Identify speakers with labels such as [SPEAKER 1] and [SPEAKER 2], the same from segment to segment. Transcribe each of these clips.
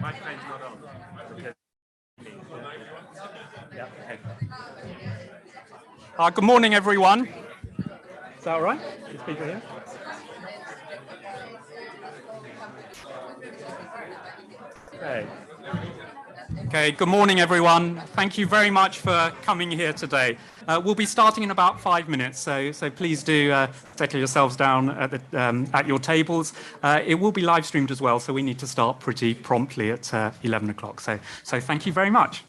[SPEAKER 1] Microphone's not on. Yeah, okay. Good morning, everyone. Is that all right? Is people here? Okay. Okay, good morning, everyone. Thank you very much for coming here today. We'll be starting in about 5 minutes, so please do settle yourselves down at your tables. It will be live streamed as well, so we need to start pretty promptly at 11 o'clock. So thank you very much.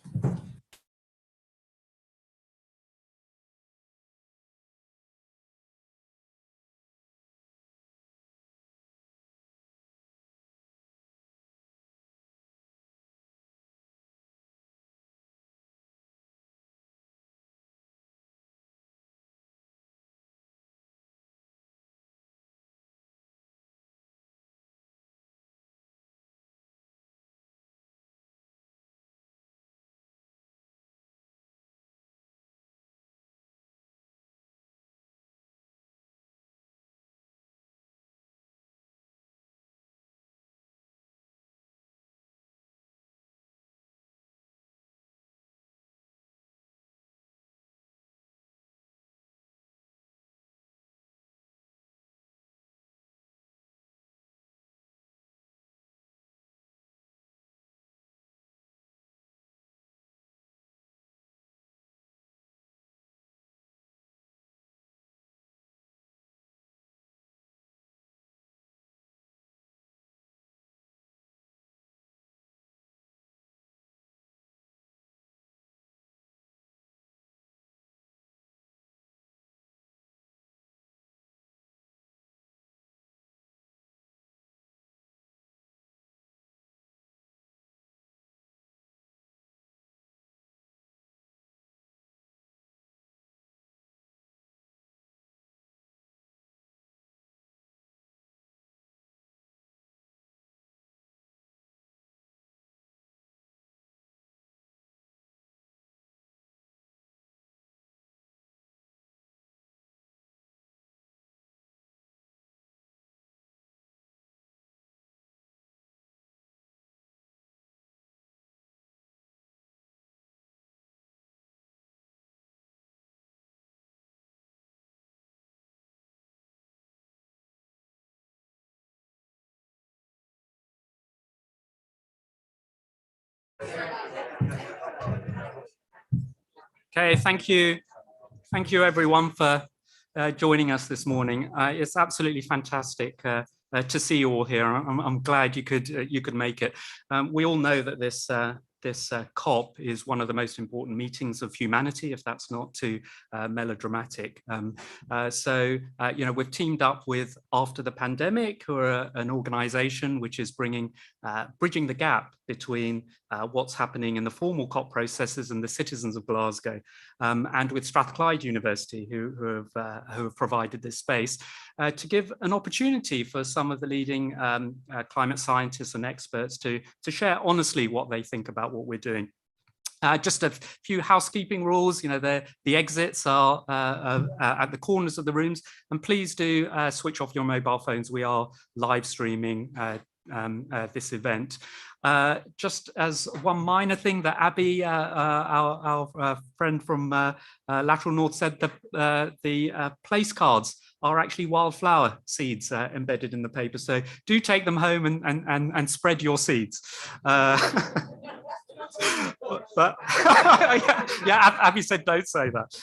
[SPEAKER 1] Okay, thank you. Thank you, everyone, for joining us this morning. It's absolutely fantastic to see you all here. I'm glad you could make it. We all know that this COP is one of the most important meetings of humanity, if that's not too melodramatic. We've teamed up with After the Pandemic, who are an organization which is bringing bridging the gap between what's happening in the formal COP processes and the citizens of Glasgow, and with Strathclyde University, who have provided this space to give an opportunity for some of the leading climate scientists and experts to share honestly what they think about what we're doing. Just a few housekeeping rules. You know, the exits are at the corners of the rooms, and please do switch off your mobile phones. We are live streaming this event. Just as one minor thing that Abby, our friend from Lateral North, said, the place cards are actually wildflower seeds embedded in the paper. So do take them home and spread your seeds. But yeah, Abby said don't say that.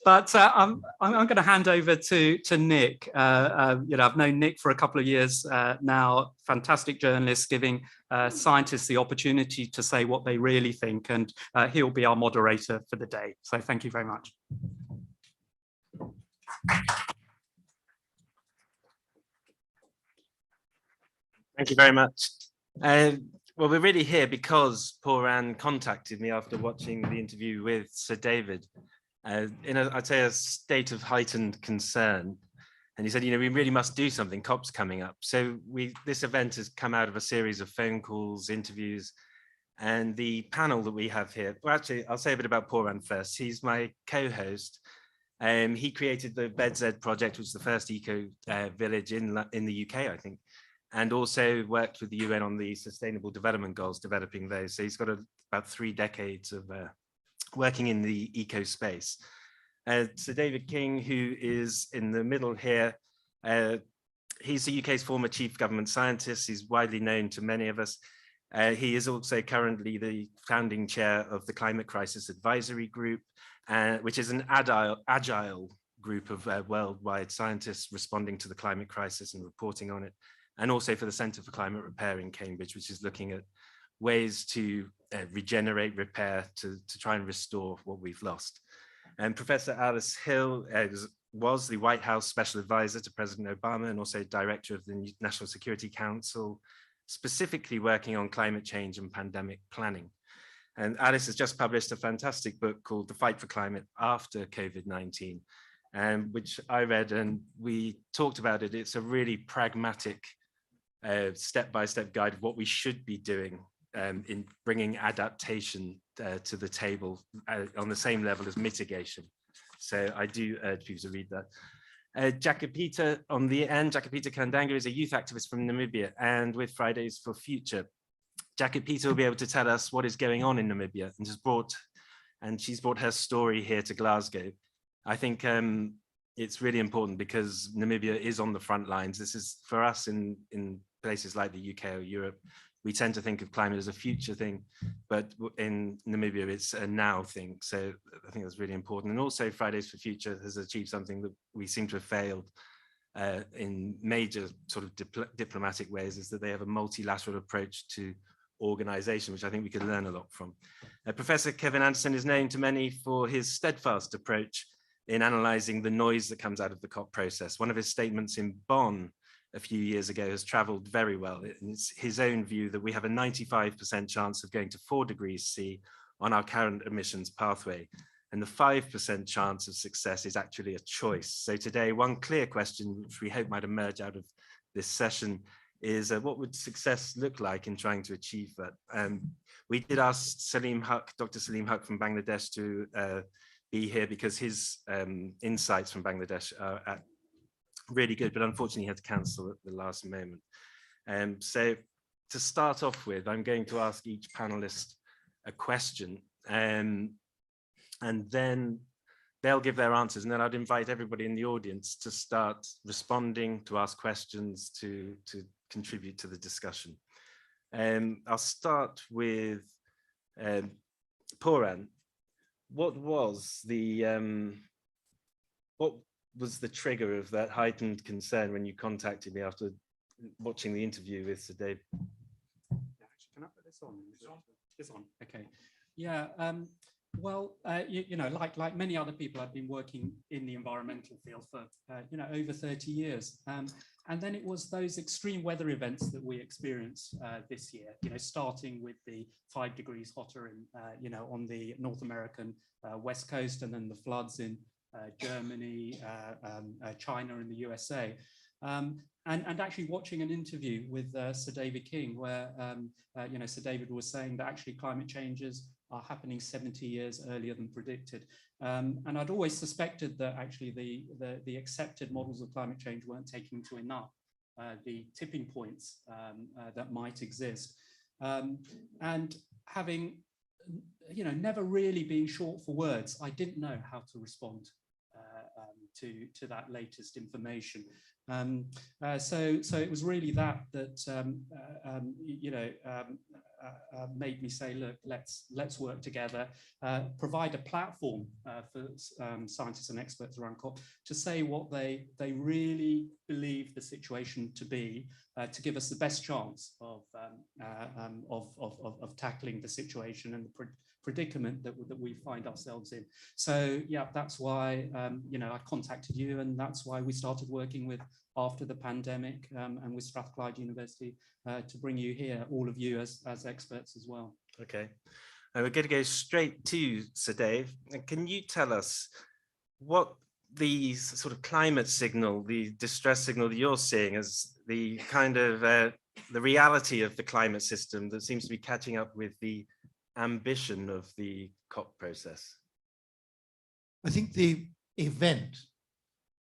[SPEAKER 1] But I'm going to hand over to Nick. I've known Nick for a couple of years now. Fantastic journalist, giving scientists the opportunity to say what they really think, and he'll be our moderator for the day. So thank you very much.
[SPEAKER 2] Thank you very much. Well, we're really here because Pooran contacted me after watching the interview with Sir David in I'd say a state of heightened concern. And he said, you know, we really must do something. COP's coming up. So this event has come out of a series of phone calls, interviews, and the panel that we have here. Well, actually, I'll say a bit about Pooran first. He's my co-host. He created the BedZed project, which is the first eco village in the UK, I think. and also worked with the UN on the Sustainable Development Goals, developing those. So he's got about 3 decades of working in the eco space. Sir David King, who is in the middle here, he's the UK's former chief government scientist. He's widely known to many of us. He is also currently the founding chair of the Climate Crisis Advisory Group, which is an agile group of worldwide scientists responding to the climate crisis and reporting on it, and also for the Centre for Climate Repair in Cambridge, which is looking at ways to regenerate, repair, to try and restore what we've lost. And Professor Alice Hill was the White House Special Advisor to President Obama and also Director of the National Security Council, specifically working on climate change and pandemic planning. And Alice has just published a fantastic book called The Fight for Climate After COVID-19, which I read and we talked about it. It's a really pragmatic step-by-step guide of what we should be doing in bringing adaptation to the table on the same level as mitigation. So I do urge people to read that. Jakapita on the end, Jakapita Kandanga is a youth activist from Namibia, and with Fridays for Future, Jakapita will be able to tell us what is going on in Namibia, and she's brought her story here to Glasgow. I think it's really important because Namibia is on the front lines. This is for us in places like the UK or Europe. We tend to think of climate as a future thing, but in Namibia, it's a now thing. So I think that's really important. And also Fridays for Future has achieved something that we seem to have failed in major sort of diplomatic ways, is that they have a multilateral approach to organization, which I think we could learn a lot from. Professor Kevin Anderson is known to many for his steadfast approach in analyzing the noise that comes out of the COP process. One of his statements in Bonn a few years ago has traveled very well. It's his own view that we have a 95% chance of going to 4 degrees C on our current emissions pathway. And the 5% chance of success is actually a choice. So today, one clear question, which we hope might emerge out of this session, is what would success look like in trying to achieve that? We did ask Saleem Huq, Dr. Saleem Huq from Bangladesh to be here because his insights from Bangladesh are really good, but unfortunately he had to cancel at the last moment. So to start off with, I'm going to ask each panelist a question, and then they'll give their answers, and then I'd invite everybody in the audience to start responding, to ask questions, to contribute to the discussion. I'll start with Pooran. What was the trigger of that heightened concern when you contacted me after watching the interview with Sir David?
[SPEAKER 1] Can I put this on? This on? Okay. Yeah. Well, you know, like many other people, I've been working in the environmental field for over 30 years, and then it was those extreme weather events that we experienced this year. You know, starting with the 5 degrees hotter in on the North American West Coast, and then the floods in Germany, China, and the USA. And actually watching an interview with Sir David King, where Sir David was saying that actually climate changes are happening 70 years earlier than predicted. And I'd always suspected that actually the accepted models of climate change weren't taking into enough the tipping points that might exist. And having never really being short for words, I didn't know how to respond to that latest information. So it was really that made me say, look, let's work together, provide a platform for scientists and experts around COP to say what they really believe the situation to be, to give us the best chance of tackling the situation and the predicament that we find ourselves in. So yeah, that's why I contacted you, and that's why we started working with after the pandemic and with Strathclyde University to bring you here, all of you as experts as well.
[SPEAKER 2] Okay, we're going to go straight to Sir Dave. Can you tell us what the sort of climate signal, the distress signal that you're seeing as the kind of the reality of the climate system that seems to be catching up with the ambition of the COP process?
[SPEAKER 3] I think the event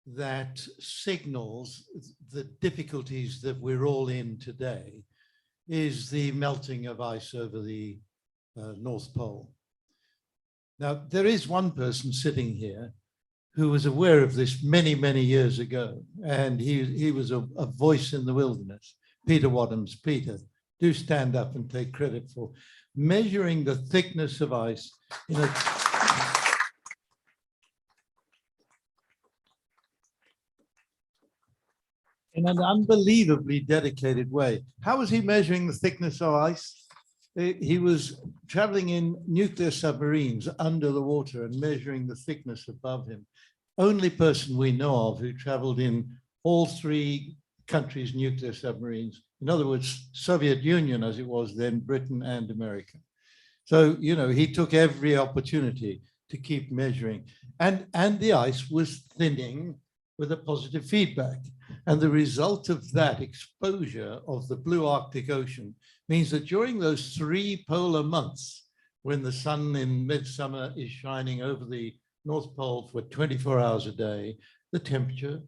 [SPEAKER 3] that signals the difficulties that we're all in today is the melting of ice over the North Pole. Now, there is one person sitting here who was aware of this many, many years ago, and he was a voice in the wilderness. Peter Wadhams. Peter, do stand up and take credit for measuring the thickness of ice in an unbelievably dedicated way. How was he measuring the thickness of ice? He was traveling in nuclear submarines under the water and measuring the thickness above him. Only person we know of who traveled in all three countries' nuclear submarines. In other words, Soviet Union as it was then, Britain and America. So, you know, he took every opportunity to keep measuring. And the ice was thinning with a positive feedback. And the result of that exposure of the blue Arctic Ocean means that during those 3 polar months, when the sun in midsummer is shining over the North Pole for 24 hours a day, the temperature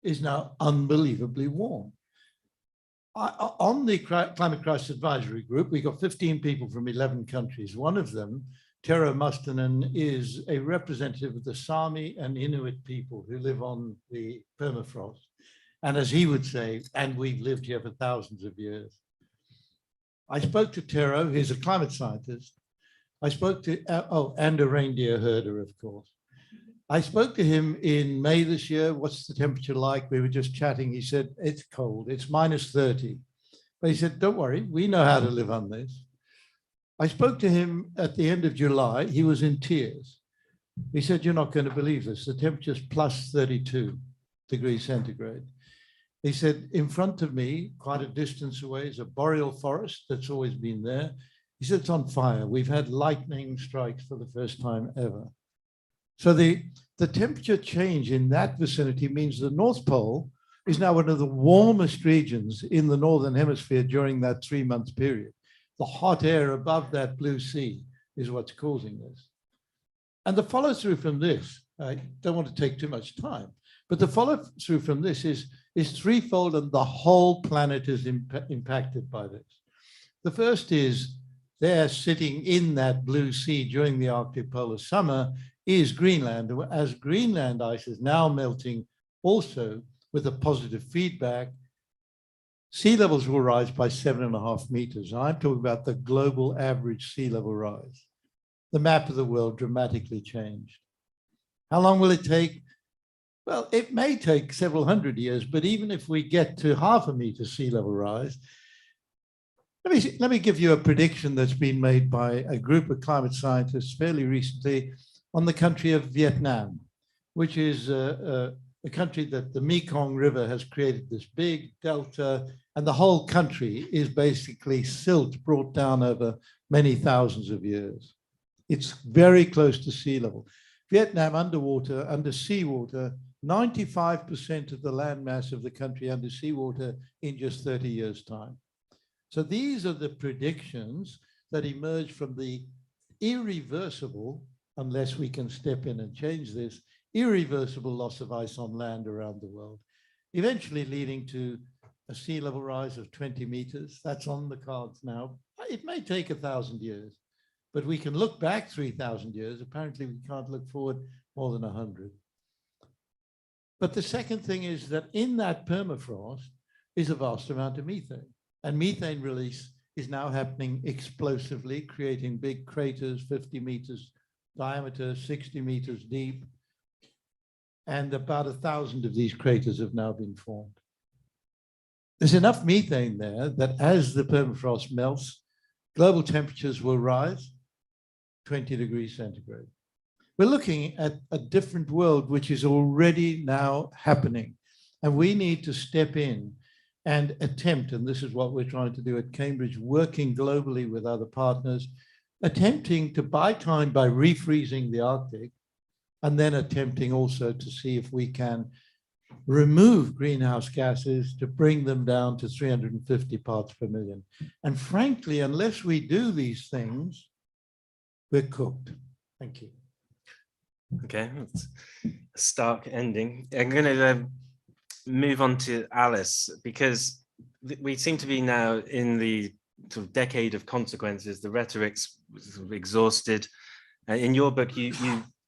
[SPEAKER 3] is now unbelievably warm. On the Climate Crisis Advisory Group, we got 15 people from 11 countries. One of them, Tero Mustonen, is a representative of the Sami and Inuit people who live on the permafrost. And as he would say, and we've lived here for thousands of years. I spoke to Tero, he's a climate scientist. I spoke to, and a reindeer herder, of course. I spoke to him in May this year. What's the temperature like? We were just chatting. He said, it's cold, it's -30. But he said, don't worry, we know how to live on this. I spoke to him at the end of July. He was in tears. He said, you're not going to believe this. The temperature's +32 degrees centigrade. He said, in front of me, quite a distance away, is a boreal forest that's always been there. He said, it's on fire. We've had lightning strikes for the first time ever. So the temperature change in that vicinity means the North Pole is now one of the warmest regions in the Northern Hemisphere during that 3-month period. The hot air above that blue sea is what's causing this. And the follow through from this, I don't want to take too much time, but the follow through from this is threefold, and the whole planet is impacted by this. The first is there sitting in that blue sea during the Arctic polar summer is Greenland, as Greenland ice is now melting also with a positive feedback. Sea levels will rise by 7.5 meters. I'm talking about the global average sea level rise. The map of the world dramatically changed. How long will it take? Well, it may take several hundred years, but even if we get to 0.5 meter sea level rise, let me give you a prediction that's been made by a group of climate scientists fairly recently on the country of Vietnam, which is a country that the Mekong River has created this big delta, and the whole country is basically silt brought down over many thousands of years. It's very close to sea level. Vietnam underwater, under seawater, 95% of the landmass of the country under seawater in just 30 years' time. So these are the predictions that emerge from the irreversible, unless we can step in and change this, irreversible loss of ice on land around the world, eventually leading to a sea level rise of 20 meters. That's on the cards now. It may take 1,000 years, but we can look back 3,000 years. Apparently, we can't look forward more than 100. But the second thing is that in that permafrost is a vast amount of methane. And methane release is now happening explosively, creating big craters, 50 meters diameter, 60 meters deep. And about 1,000 of these craters have now been formed. There's enough methane there that as the permafrost melts, global temperatures will rise 20 degrees centigrade. We're looking at a different world, which is already now happening. And we need to step in and attempt, and this is what we're trying to do at Cambridge, working globally with other partners, attempting to buy time by refreezing the Arctic, and then attempting also to see if we can remove greenhouse gases to bring them down to 350 parts per million. And frankly, unless we do these things, we're cooked. Thank you.
[SPEAKER 2] Okay, that's a stark ending. I'm going to move on to Alice, because we seem to be now in the sort of decade of consequences. The rhetoric's sort of exhausted. In your book, you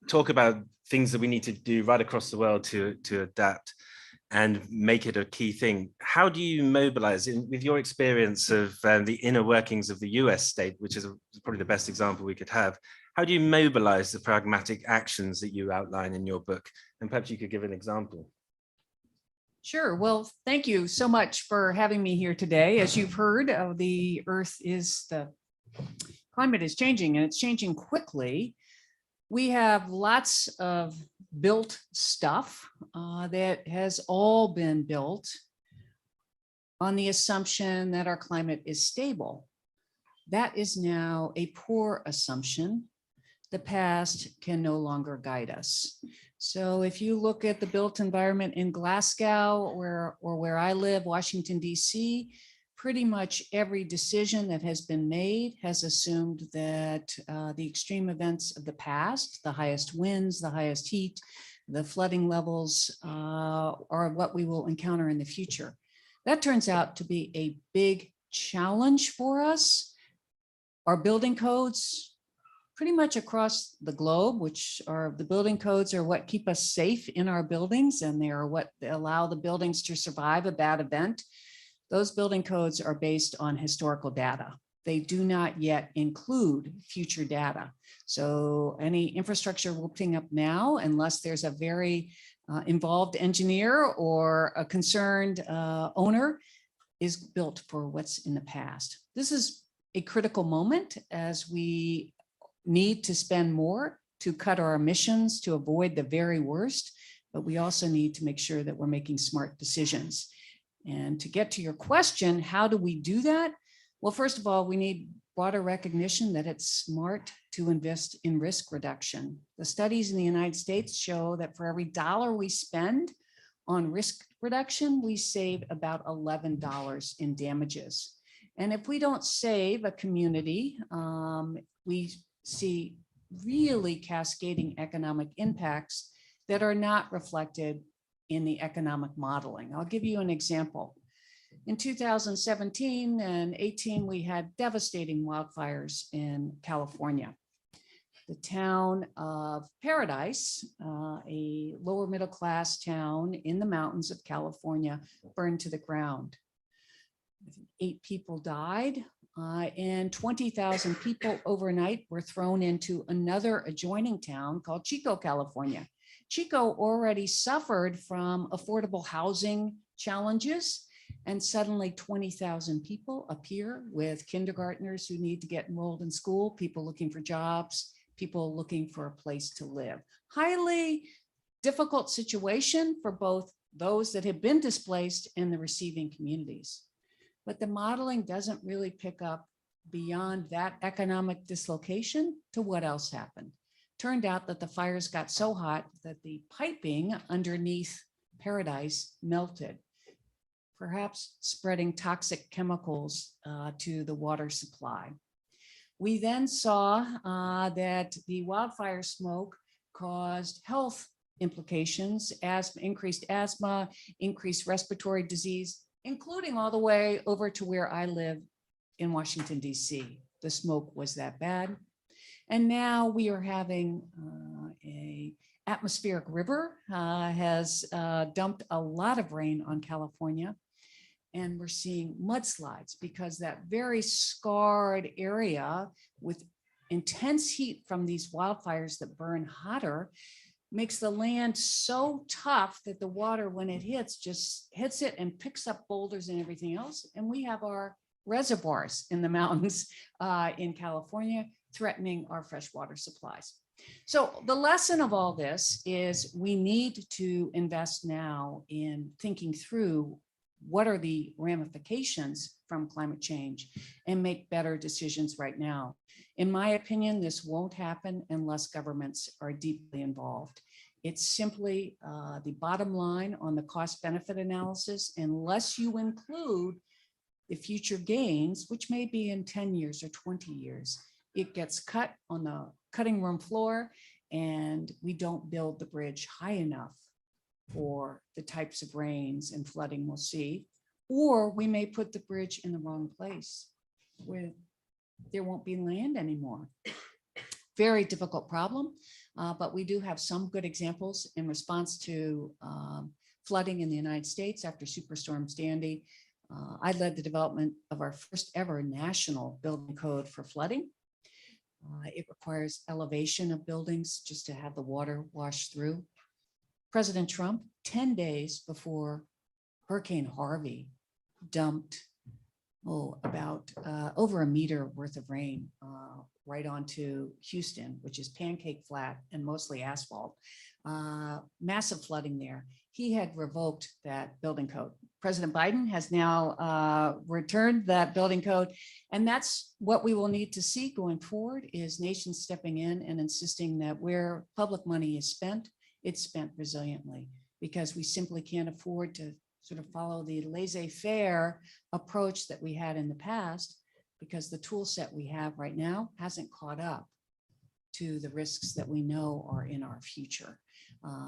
[SPEAKER 2] talk about things that we need to do right across the world to adapt and make it a key thing. How do you mobilize, with your experience of the inner workings of the US state, which is probably the best example we could have, how do you mobilize the pragmatic actions that you outline in your book? And perhaps you could give an example.
[SPEAKER 4] Sure. Well, thank you so much for having me here today. As you've heard, the climate is changing, and it's changing quickly. We have lots of built stuff that has all been built on the assumption that our climate is stable. That is now a poor assumption. The past can no longer guide us. So if you look at the built environment in Glasgow or where I live, Washington, D.C., pretty much every decision that has been made has assumed that the extreme events of the past, the highest winds, the highest heat, the flooding levels are what we will encounter in the future. That turns out to be a big challenge for us. Our building codes, pretty much across the globe, which are the building codes are what keep us safe in our buildings, and they are what allow the buildings to survive a bad event. Those building codes are based on historical data. They do not yet include future data. So any infrastructure we're putting up now, unless there's a very involved engineer or a concerned owner, is built for what's in the past. This is a critical moment as we need to spend more to cut our emissions to avoid the very worst, but we also need to make sure that we're making smart decisions. And to get to your question, how do we do that? Well, first of all, we need broader recognition that it's smart to invest in risk reduction. The studies in the United States show that for every dollar we spend on risk reduction, we save about $11 in damages. And if we don't save a community, we see really cascading economic impacts that are not reflected in the economic modeling. I'll give you an example. In 2017 and 18, we had devastating wildfires in California. The town of Paradise, a lower middle class town in the mountains of California, burned to the ground. 8 people died. And 20,000 people overnight were thrown into another adjoining town called Chico, California. Chico already suffered from affordable housing challenges, and suddenly 20,000 people appear with kindergartners who need to get enrolled in school, people looking for jobs, people looking for a place to live. Highly difficult situation for both those that have been displaced and the receiving communities. But the modeling doesn't really pick up beyond that economic dislocation to what else happened. Turned out that the fires got so hot that the piping underneath Paradise melted, perhaps spreading toxic chemicals to the water supply. We then saw that the wildfire smoke caused health implications, increased asthma, increased respiratory disease, including all the way over to where I live in Washington, D.C. The smoke was that bad. And now we are having a atmospheric river has dumped a lot of rain on California. And we're seeing mudslides because that very scarred area with intense heat from these wildfires that burn hotter makes the land so tough that the water, when it hits, just hits it and picks up boulders and everything else. And we have our reservoirs in the mountains in California threatening our freshwater supplies. So the lesson of all this is we need to invest now in thinking through what are the ramifications from climate change and make better decisions right now. In my opinion, this won't happen unless governments are deeply involved. It's simply the bottom line on the cost benefit analysis, unless you include the future gains, which may be in 10 years or 20 years, it gets cut on the cutting room floor and we don't build the bridge high enough for the types of rains and flooding we'll see, or we may put the bridge in the wrong place where there won't be land anymore. Very difficult problem, but we do have some good examples in response to flooding in the United States after Superstorm Sandy. I led the development of our first ever national building code for flooding. It requires elevation of buildings just to have the water wash through. President Trump, 10 days before Hurricane Harvey dumped about over a meter worth of rain right onto Houston, which is pancake flat and mostly asphalt. Massive flooding there. He had revoked that building code. President Biden has now returned that building code. And that's what we will need to see going forward, is nations stepping in and insisting that where public money is spent, it's spent resiliently, because we simply can't afford to sort of follow the laissez-faire approach that we had in the past, because the tool set we have right now hasn't caught up to the risks that we know are in our future.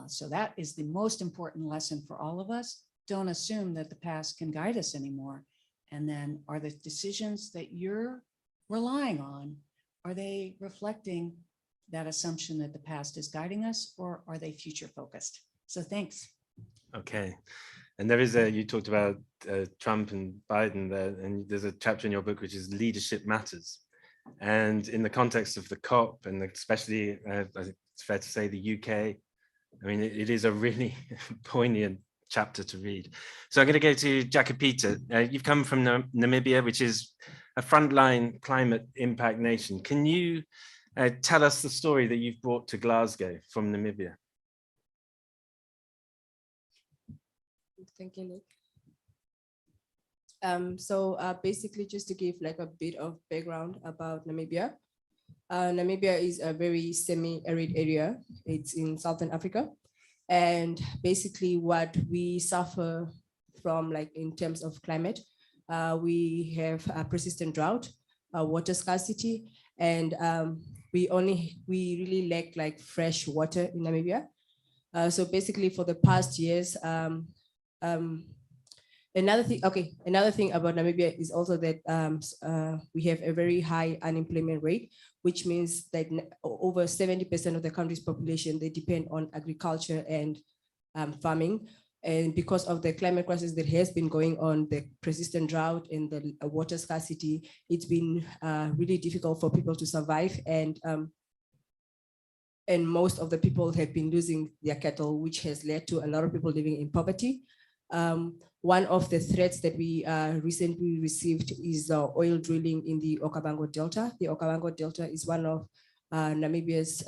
[SPEAKER 4] So that is the most important lesson for all of us. Don't assume that the past can guide us anymore. And then, are the decisions that you're relying on, are they reflecting that assumption that the past is guiding us, or are they future focused? So thanks.
[SPEAKER 2] Okay. And there is you talked about Trump and Biden there, and there's a chapter in your book which is Leadership Matters. And in the context of the COP, and especially, I think it's fair to say, the UK, I mean, it is a really poignant chapter to read. So I'm going to go to Jakapita. You've come from Namibia, which is a frontline climate impact nation. Can you tell us the story that you've brought to Glasgow from Namibia?
[SPEAKER 5] Thank you, Nick. Basically, just to give like a bit of background about Namibia. Namibia is a very semi-arid area. It's in Southern Africa. And basically what we suffer from, like in terms of climate, we have a persistent drought, water scarcity, and we really lack like fresh water in Namibia. So basically for the past years, another thing about Namibia is also that we have a very high unemployment rate, which means that over 70% of the country's population, they depend on agriculture and farming. And because of the climate crisis that has been going on, the persistent drought and the water scarcity, it's been really difficult for people to survive. And most of the people have been losing their cattle, which has led to a lot of people living in poverty. One of the threats that we recently received is oil drilling in the Okavango Delta. The Okavango Delta is one of Namibia's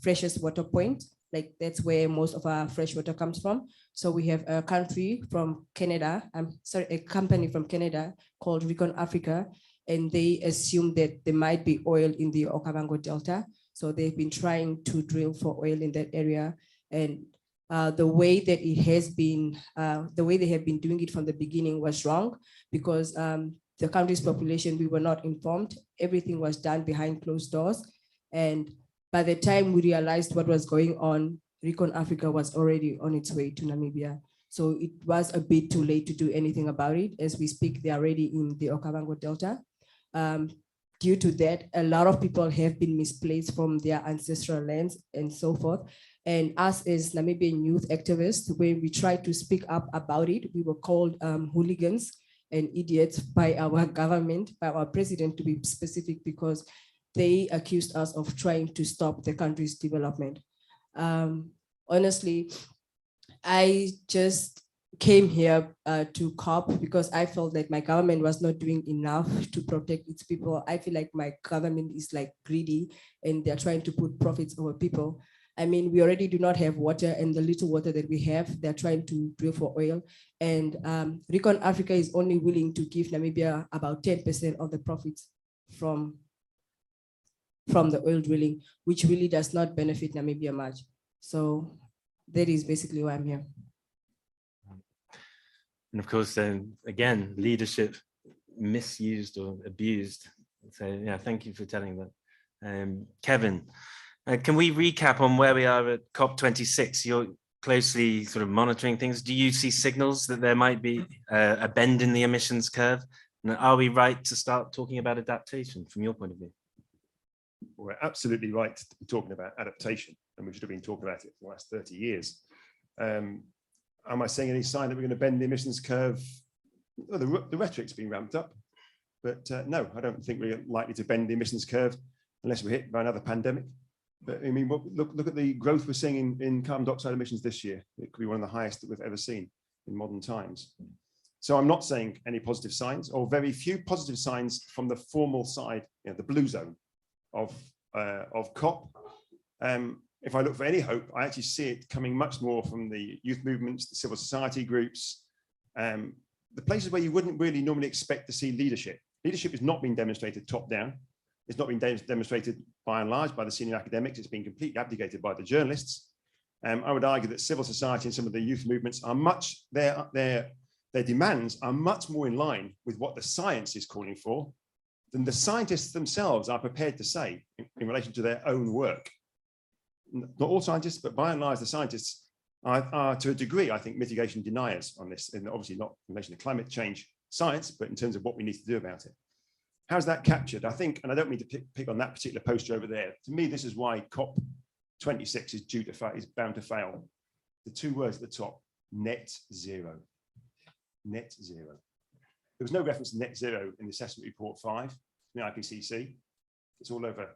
[SPEAKER 5] freshest water points. Like that's where most of our fresh water comes from. So we have a country from Canada, a company from Canada called Recon Africa, and they assume that there might be oil in the Okavango Delta. So they've been trying to drill for oil in that area. And the way that it has been, the way they have been doing it from the beginning was wrong, because the country's population, we were not informed. Everything was done behind closed doors. And by the time we realized what was going on, Recon Africa was already on its way to Namibia. So it was a bit too late to do anything about it. As we speak, they are already in the Okavango Delta. Due to that, a lot of people have been misplaced from their ancestral lands and so forth. And us as Namibian youth activists, when we tried to speak up about it, we were called hooligans and idiots by our government, by our president to be specific, because they accused us of trying to stop the country's development. Honestly, I just came here to COP because I felt that my government was not doing enough to protect its people. I feel like my government is like greedy and they're trying to put profits over people. I mean, we already do not have water, and the little water that we have, they're trying to drill for oil. And Recon Africa is only willing to give Namibia about 10% of the profits from the oil drilling, which really does not benefit Namibia much. So that is basically why I'm here.
[SPEAKER 2] And of course, then again, leadership misused or abused. So yeah, thank you for telling that. Kevin, Can we recap on where we are at COP26? You're closely sort of monitoring things. Do you see signals that there might be a bend in the emissions curve? And are we right to start talking about adaptation from your point of view?
[SPEAKER 6] We're absolutely right to be talking about adaptation, and we should have been talking about it for the last 30 years. Am I seeing any sign that we're going to bend the emissions curve? Well, the rhetoric's been ramped up, but no, I don't think we're likely to bend the emissions curve unless we're hit by another pandemic. But I mean, look at the growth we're seeing in carbon dioxide emissions this year. It could be one of the highest that we've ever seen in modern times. So I'm not saying any positive signs, or very few positive signs from the formal side, you know, the blue zone of COP. If I look for any hope, I actually see it coming much more from the youth movements, the civil society groups, the places where you wouldn't really normally expect to see leadership. Leadership has not been demonstrated top down. It's not been demonstrated by and large by the senior academics. It's been completely abdicated by the journalists. I would argue that civil society and some of the youth movements are much, their demands are much more in line with what the science is calling for than the scientists themselves are prepared to say in relation to their own work. Not all scientists, but by and large, the scientists are to a degree, I think, mitigation deniers on this, and obviously not in relation to climate change science, but in terms of what we need to do about it. How's that captured? I think, and I don't mean to pick on that particular poster over there. To me, this is why COP26 is due to fail, is bound to fail. The two words at the top: net zero. Net zero. There was no reference to net zero in the assessment report 5, the IPCC. It's all over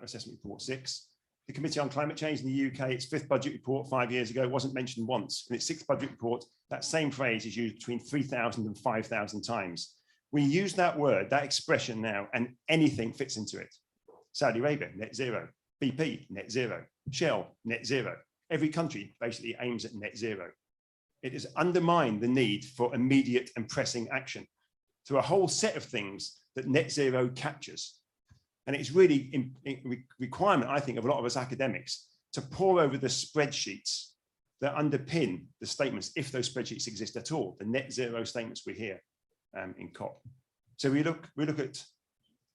[SPEAKER 6] assessment report 6. The Committee on Climate Change in the UK, its 5th budget report 5 years ago, wasn't mentioned once. In its 6th budget report, that same phrase is used between 3,000 and 5,000 times. We use that word, that expression now, and anything fits into it. Saudi Arabia, net zero. BP, net zero. Shell, net zero. Every country basically aims at net zero. It has undermined the need for immediate and pressing action through a whole set of things that net zero captures. And it's really a requirement, I think, of a lot of us academics to pore over the spreadsheets that underpin the statements, if those spreadsheets exist at all, the net zero statements we hear in COP. So we look at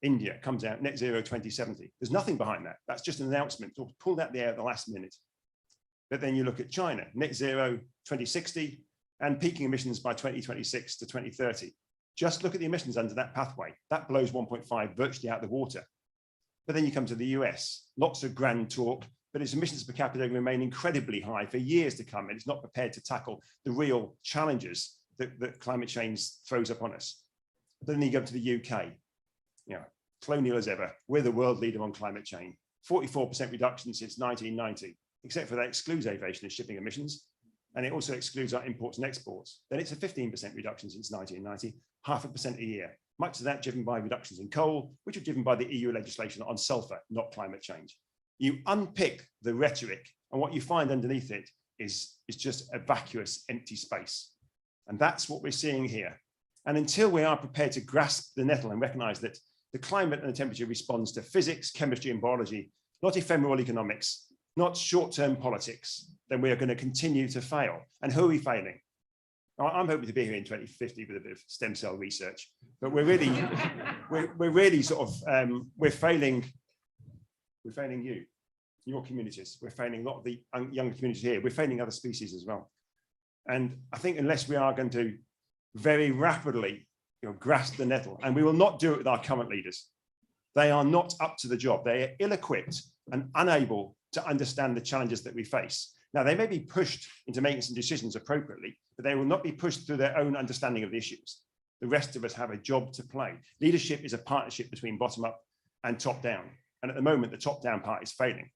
[SPEAKER 6] India, comes out net zero 2070. There's nothing behind that. That's just an announcement pulled out the air at the last minute. But then you look at China, net zero 2060 and peaking emissions by 2026 to 2030. Just look at the emissions under that pathway. That blows 1.5 virtually out of the water. But then you come to the US, lots of grand talk, but its emissions per capita remain incredibly high for years to come, and it's not prepared to tackle the real challenges that climate change throws upon us. But then you go to the UK, you know, colonial as ever, we're the world leader on climate change, 44% reduction since 1990, except for that excludes aviation and shipping emissions, and it also excludes our imports and exports. Then it's a 15% reduction since 1990, 0.5% a year. Much of that driven by reductions in coal, which are driven by the EU legislation on sulfur, not climate change. You unpick the rhetoric, and what you find underneath it is just a vacuous, empty space. And that's what we're seeing here. And until we are prepared to grasp the nettle and recognize that the climate and the temperature responds to physics, chemistry, and biology, not ephemeral economics, not short-term politics, then we are going to continue to fail. And who are we failing? I'm hoping to be here in 2050 with a bit of stem cell research, but we're really, we're really sort of, we're failing you, your communities. We're failing a lot of the young communities here. We're failing other species as well. And I think unless we are going to very rapidly, you know, grasp the nettle, and we will not do it with our current leaders. They are not up to the job. They are ill-equipped and unable to understand the challenges that we face. Now, they may be pushed into making some decisions appropriately, but they will not be pushed through their own understanding of the issues. The rest of us have a job to play. Leadership is a partnership between bottom up and top down. And at the moment, the top down part is failing.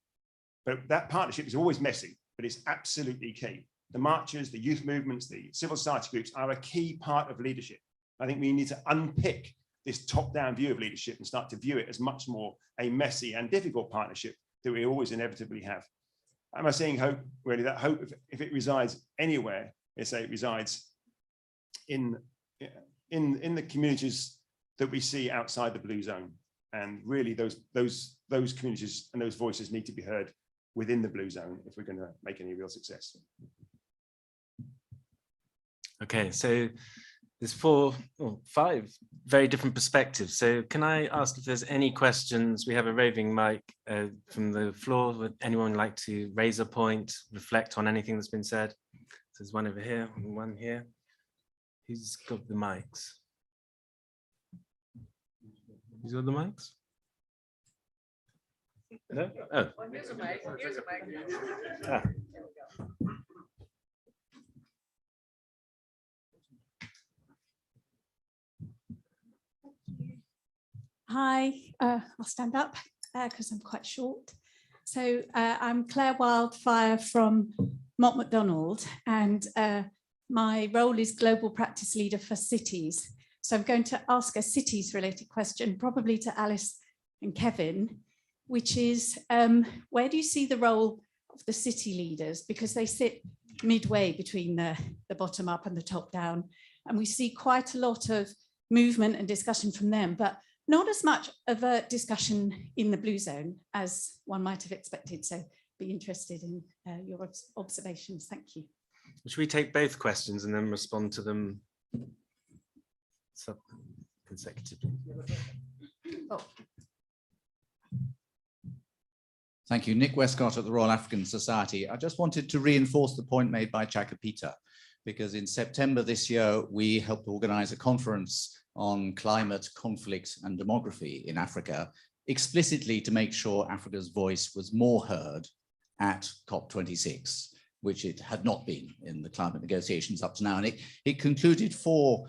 [SPEAKER 6] But that partnership is always messy, but it's absolutely key. The marchers, the youth movements, the civil society groups are a key part of leadership. I think we need to unpick this top down view of leadership and start to view it as much more a messy and difficult partnership that we always inevitably have. Am I seeing hope? Really, that hope, if it resides anywhere, let's say it resides in the communities that we see outside the blue zone. And really those communities and those voices need to be heard within the blue zone if we're going to make any real success.
[SPEAKER 2] Okay, so there's five very different perspectives. So can I ask if there's any questions? We have a roving mic from the floor. Would anyone like to raise a point, reflect on anything that's been said? So there's one over here and one here. Who's got the mics? Who's got the mics? No? Oh.
[SPEAKER 4] Here's a mic. Here's a mic.
[SPEAKER 2] Ah.
[SPEAKER 7] Hi, I'll stand up because I'm quite short. So I'm Claire Wildfire from Mott MacDonald, and my role is Global Practice Leader for Cities. So I'm going to ask a cities related question, probably to Alice and Kevin, which is where do you see the role of the city leaders? Because they sit midway between the bottom up and the top down. And we see quite a lot of movement and discussion from them, but not as much of a discussion in the blue zone as one might have expected. So be interested in your observations. Thank you.
[SPEAKER 2] Should we take both questions and then respond to them consecutively?
[SPEAKER 7] Oh.
[SPEAKER 8] Thank you. Nick Westcott at the Royal African Society. I just wanted to reinforce the point made by Jakapita, because in September this year, we helped organize a conference on climate, conflict, and demography in Africa, explicitly to make sure Africa's voice was more heard at COP26, which it had not been in the climate negotiations up to now. And it concluded four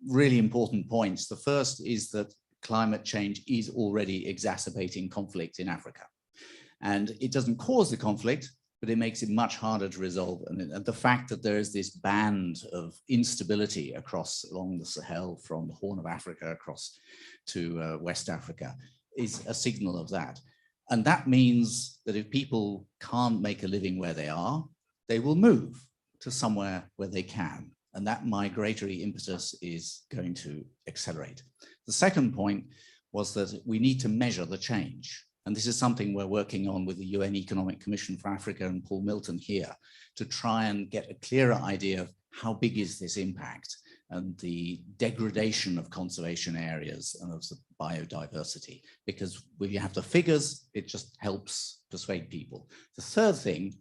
[SPEAKER 8] really important points. The first is that climate change is already exacerbating conflict in Africa. And it doesn't cause the conflict, but it makes it much harder to resolve. And the fact that there is this band of instability along the Sahel, from the Horn of Africa across to West Africa, is a signal of that. And that means that if people can't make a living where they are, they will move to somewhere where they can. And that migratory impetus is going to accelerate. The second point was that we need to measure the change. And this is something we're working on with the UN Economic Commission for Africa and Paul Milton here, to try and get a clearer idea of how big is this impact and the degradation of conservation areas and of the biodiversity. Because when you have the figures, it just helps persuade people. The third thing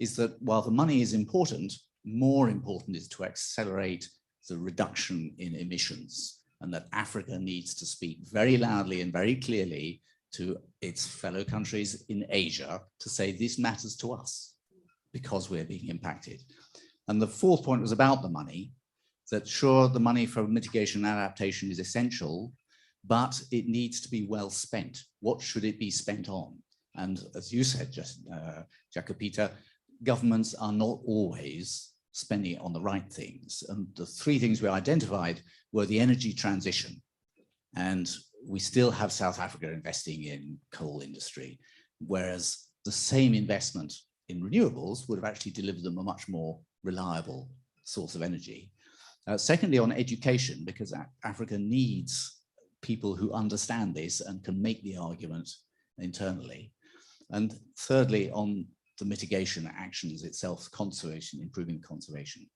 [SPEAKER 8] is that while the money is important, more important is to accelerate the reduction in emissions, and that Africa needs to speak very loudly and very clearly to its fellow countries in Asia to say this matters to us because we're being impacted. And the fourth point was about the money, that sure, the money for mitigation and adaptation is essential, but it needs to be well spent. What should it be spent on? And as you said, Jakapita, governments are not always spending it on the right things. And the three things we identified were the energy transition. And we still have South Africa investing in coal industry, whereas the same investment in renewables would have actually delivered them a much more reliable source of energy. Secondly, on education, because Africa needs people who understand this and can make the argument internally. And thirdly, on the mitigation actions itself, conservation, improving conservation.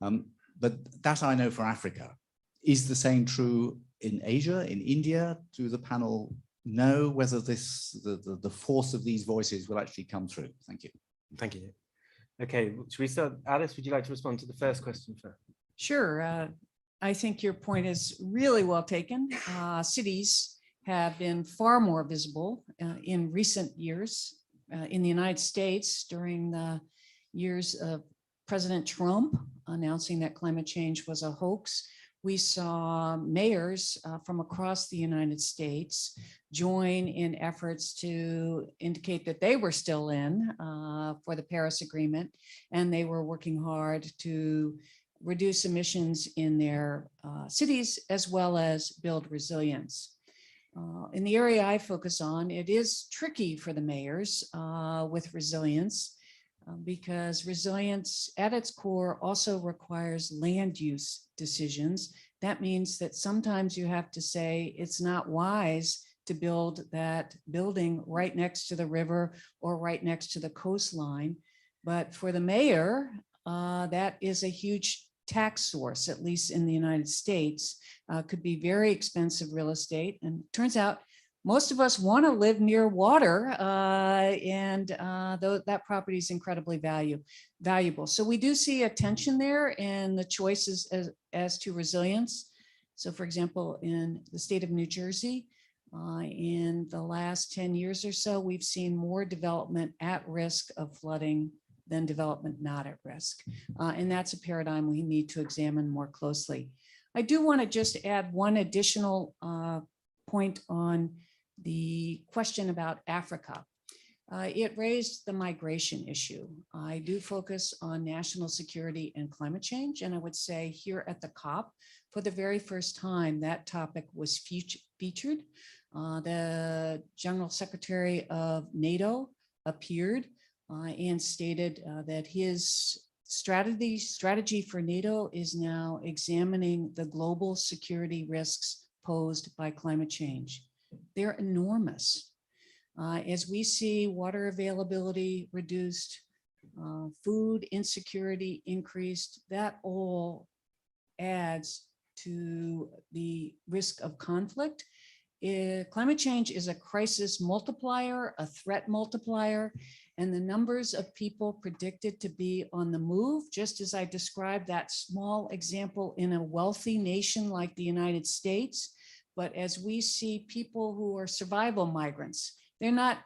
[SPEAKER 8] But that I know for Africa. Is the same true in Asia, in India? Do the panel know whether the force of these voices will actually come through? Thank you.
[SPEAKER 2] Thank you. Okay, should we start? Alice, would you like to respond to the first question first?
[SPEAKER 4] Sure. I think your point is really well taken. Cities have been far more visible in recent years in the United States during the years of President Trump announcing that climate change was a hoax. We saw mayors from across the United States join in efforts to indicate that they were still in for the Paris Agreement, and they were working hard to reduce emissions in their cities as well as build resilience. In the area I focus on, it is tricky for the mayors with resilience because resilience at its core also requires land use decisions. That means that sometimes you have to say it's not wise to build that building right next to the river or right next to the coastline. But for the mayor, that is a huge tax source, at least in the United States, could be very expensive real estate. And it turns out most of us want to live near water, and that property is incredibly valuable. So we do see a tension there in the choices as to resilience. So for example, in the state of New Jersey, in the last 10 years or so, we've seen more development at risk of flooding than development not at risk. And that's a paradigm we need to examine more closely. I do want to just add one additional point on the question about Africa. It raised the migration issue. I do focus on national security and climate change, and I would say here at the COP, for the very first time, that topic was featured. The General Secretary of NATO appeared and stated that his strategy for NATO is now examining the global security risks posed by climate change. They're enormous. As we see water availability reduced, food insecurity increased, that all adds to the risk of conflict. Climate change is a crisis multiplier, a threat multiplier, and the numbers of people predicted to be on the move, just as I described that small example in a wealthy nation like the United States. But as we see people who are survival migrants, they're not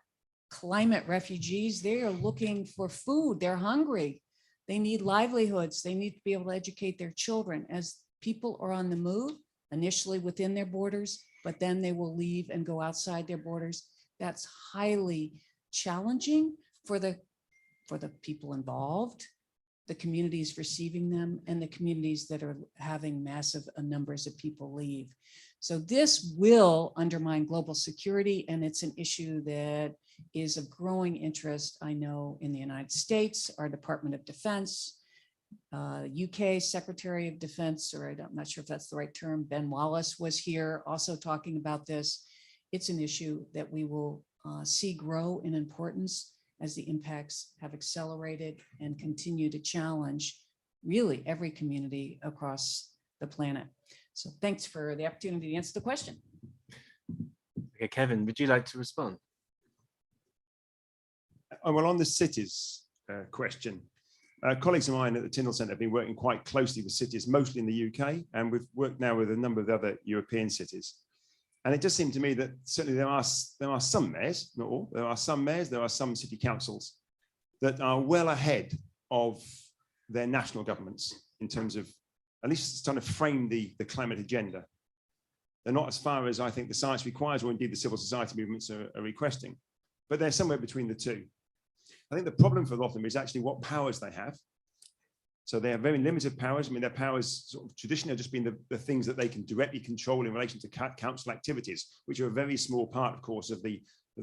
[SPEAKER 4] climate refugees, they are looking for food, they're hungry, they need livelihoods, they need to be able to educate their children. As people are on the move, initially within their borders, but then they will leave and go outside their borders. That's highly challenging for the people involved, the communities receiving them, and the communities that are having massive numbers of people leave. So this will undermine global security, and it's an issue that is of growing interest, I know, in the United States, our Department of Defense, UK Secretary of Defense, or I'm not sure if that's the right term, Ben Wallace was here also talking about this. It's an issue that we will see grow in importance as the impacts have accelerated and continue to challenge really every community across the planet. So thanks for the opportunity to answer the question.
[SPEAKER 2] Okay, Kevin, would you like to respond?
[SPEAKER 6] Well, on the cities question, colleagues of mine at the Tyndall Centre have been working quite closely with cities, mostly in the UK, and we've worked now with a number of other European cities. And it does seem to me that certainly there are some mayors, not all, there are some mayors, there are some city councils that are well ahead of their national governments in terms of at least trying to frame the climate agenda. They're not as far as I think the science requires, or indeed the civil society movements are requesting, but they're somewhere between the two. I think the problem for a lot of them is actually what powers they have. So they have very limited powers. I mean, their powers sort of traditionally have just been the things that they can directly control in relation to council activities, which are a very small part, of course, of the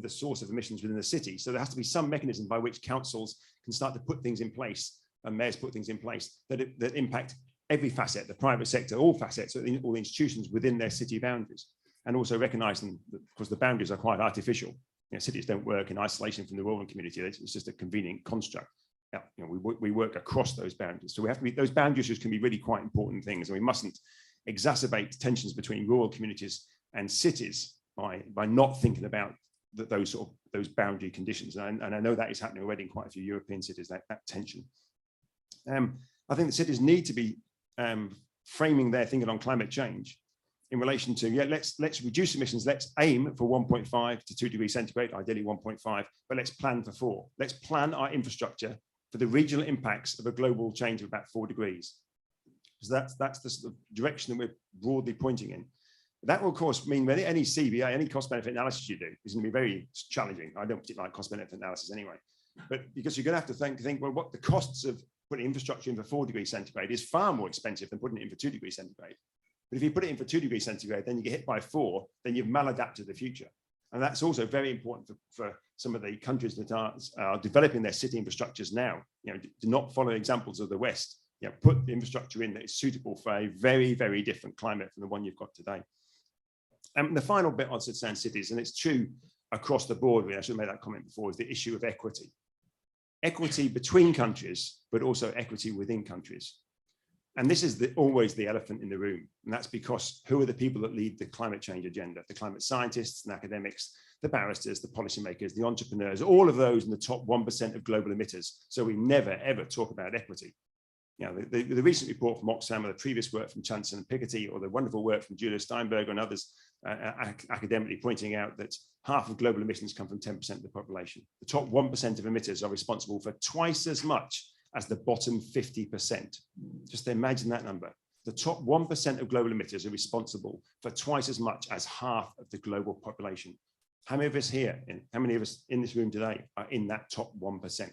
[SPEAKER 6] source of emissions within the city. So there has to be some mechanism by which councils can start to put things in place, and mayors put things in place that impact every facet, the private sector, all facets, all the institutions within their city boundaries, and also recognizing that, of course, the boundaries are quite artificial. You know, cities don't work in isolation from the rural community. It's just a convenient construct. Yeah, you know, we work across those boundaries. So we have to be, those boundary issues can be really quite important things, and we mustn't exacerbate tensions between rural communities and cities by not thinking about those boundary conditions. And I know that is happening already in quite a few European cities, that tension. I think the cities need to be framing their thinking on climate change in relation to, yeah, let's reduce emissions, let's aim for 1.5 to 2 degrees centigrade, ideally 1.5, but let's plan for 4. Let's plan our infrastructure for the regional impacts of a global change of about 4 degrees. So that's the sort of direction that we're broadly pointing in. That will, of course, mean that any CBA, any cost benefit analysis you do is going to be very challenging. I don't particularly like cost benefit analysis anyway, but because you're going to have to think, well, what the costs of putting infrastructure in for 4 degrees centigrade is far more expensive than putting it in for 2 degrees centigrade. But if you put it in for 2 degrees centigrade, then you get hit by 4, then you've maladapted the future. And that's also very important for some of the countries that are developing their city infrastructures now. You know, do not follow examples of the West. You know, put the infrastructure in that is suitable for a very, very different climate from the one you've got today. And the final bit on citizen cities, and it's true across the board, I should have made that comment before, is the issue of equity. Equity between countries, but also equity within countries. And this is always the elephant in the room. And that's because who are the people that lead the climate change agenda? The climate scientists and academics, the barristers, the policymakers, the entrepreneurs, all of those in the top 1% of global emitters. So we never, ever talk about equity. You know, the recent report from Oxfam, or the previous work from Chanson and Piketty, or the wonderful work from Julia Steinberg and others academically pointing out that half of global emissions come from 10% of the population. The top 1% of emitters are responsible for twice as much as the bottom 50%. Just imagine that number. The top 1% of global emitters are responsible for twice as much as half of the global population. How many of us here, how many of us in this room today are in that top 1%?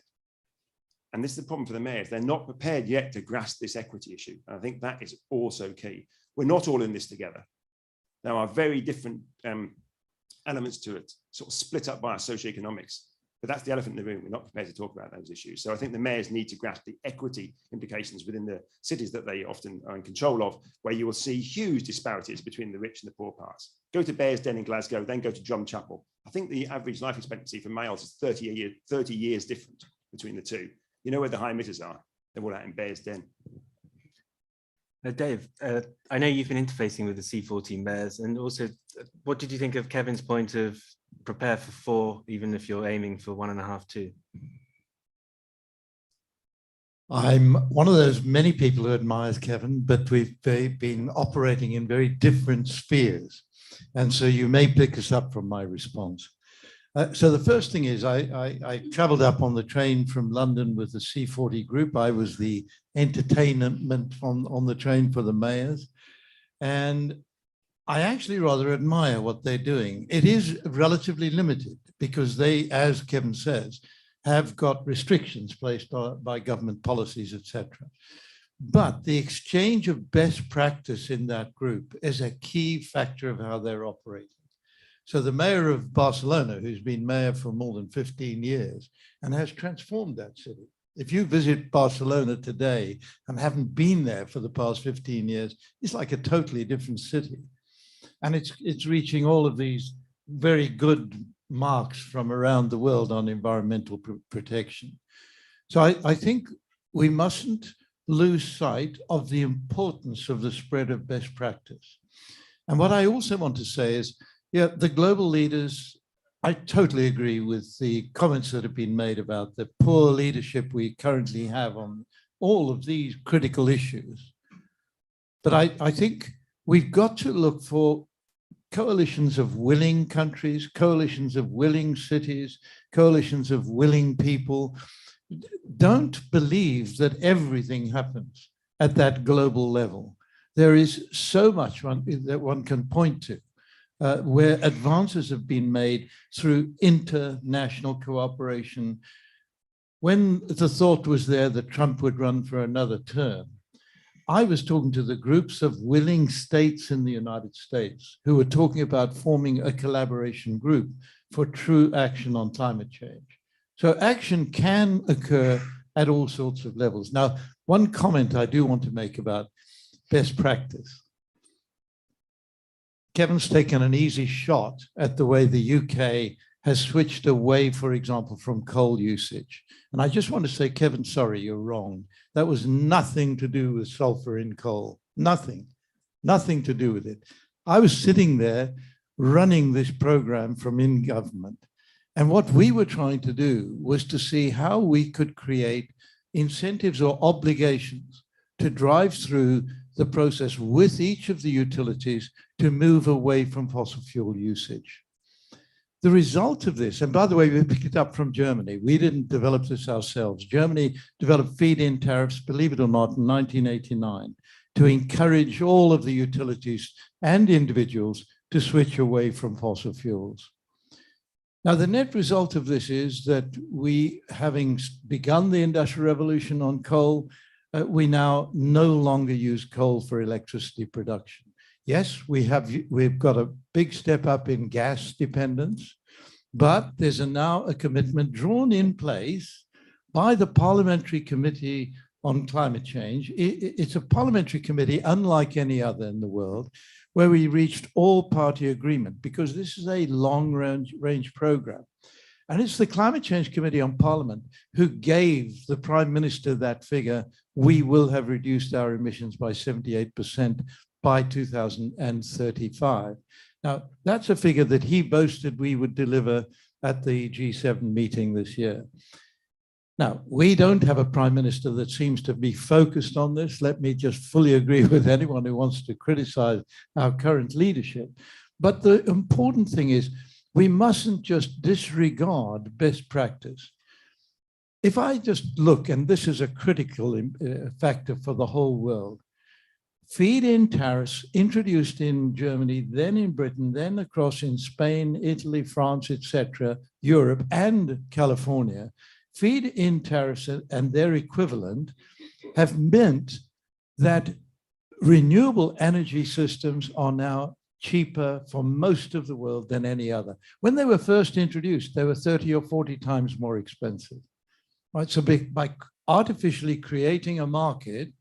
[SPEAKER 6] And this is the problem for the mayors. They're not prepared yet to grasp this equity issue. And I think that is also key. We're not all in this together. There are very different elements to it, sort of split up by our socioeconomics. But that's the elephant in the room. We're not prepared to talk about those issues. So I think the mayors need to grasp the equity implications within the cities that they often are in control of, where you will see huge disparities between the rich and the poor parts. Go to BedZed in Glasgow, then go to Drumchapel. I think the average life expectancy for males is 30 years different between the two. You know where the high emitters are? They're all out in BedZed.
[SPEAKER 2] Dave, I know you've been interfacing with the C14 mayors, and also, what did you think of Kevin's point of prepare for 4, even if you're aiming for 1.5, 2?
[SPEAKER 3] I'm one of those many people who admires Kevin, but we've been operating in very different spheres. And so you may pick us up from my response. So the first thing is I traveled up on the train from London with the C40 group. I was the entertainment on the train for the mayors. And I actually rather admire what they're doing. It is relatively limited because they, as Kevin says, have got restrictions placed by government policies, etc. But the exchange of best practice in that group is a key factor of how they're operating. So the mayor of Barcelona, who's been mayor for more than 15 years and has transformed that city. If you visit Barcelona today and haven't been there for the past 15 years, it's like a totally different city. And it's reaching all of these very good marks from around the world on environmental protection. So I think we mustn't lose sight of the importance of the spread of best practice. And what I also want to say is, yeah, the global leaders, I totally agree with the comments that have been made about the poor leadership we currently have on all of these critical issues. But I think we've got to look for coalitions of willing countries, coalitions of willing cities, coalitions of willing people. Don't believe that everything happens at that global level. There is so much that one can point to. Where advances have been made through international cooperation. When the thought was there that Trump would run for another term, I was talking to the groups of willing states in the United States who were talking about forming a collaboration group for true action on climate change. So action can occur at all sorts of levels. Now, one comment I do want to make about best practice. Kevin's taken an easy shot at the way the UK has switched away, for example, from coal usage. And I just want to say, Kevin, sorry, you're wrong. That was nothing to do with sulfur in coal. Nothing to do with it. I was sitting there running this program from in government. And what we were trying to do was to see how we could create incentives or obligations to drive through the process with each of the utilities to move away from fossil fuel usage. The result of this, and by the way, we picked it up from Germany. We didn't develop this ourselves. Germany developed feed-in tariffs, believe it or not, in 1989 to encourage all of the utilities and individuals to switch away from fossil fuels. Now, the net result of this is that we, having begun the Industrial Revolution on coal, we now no longer use coal for electricity production. Yes, we've got a big step up in gas dependence, but there's now a commitment drawn in place by the Parliamentary Committee on Climate Change. It's a parliamentary committee unlike any other in the world, where we reached all-party agreement because this is a long-range program. And it's the Climate Change Committee on Parliament who gave the Prime Minister that figure. We will have reduced our emissions by 78% by 2035. Now, that's a figure that he boasted we would deliver at the G7 meeting this year. Now, we don't have a Prime Minister that seems to be focused on this. Let me just fully agree with anyone who wants to criticize our current leadership. But the important thing is, we mustn't just disregard best practice. If I just look, and this is a critical factor for the whole world, feed-in tariffs introduced in Germany, then in Britain, then across in Spain, Italy, France, etc., Europe, and California, feed-in tariffs and their equivalent have meant that renewable energy systems are now cheaper for most of the world than any other. When they were first introduced, they were 30 or 40 times more expensive. Right? So by artificially creating a market,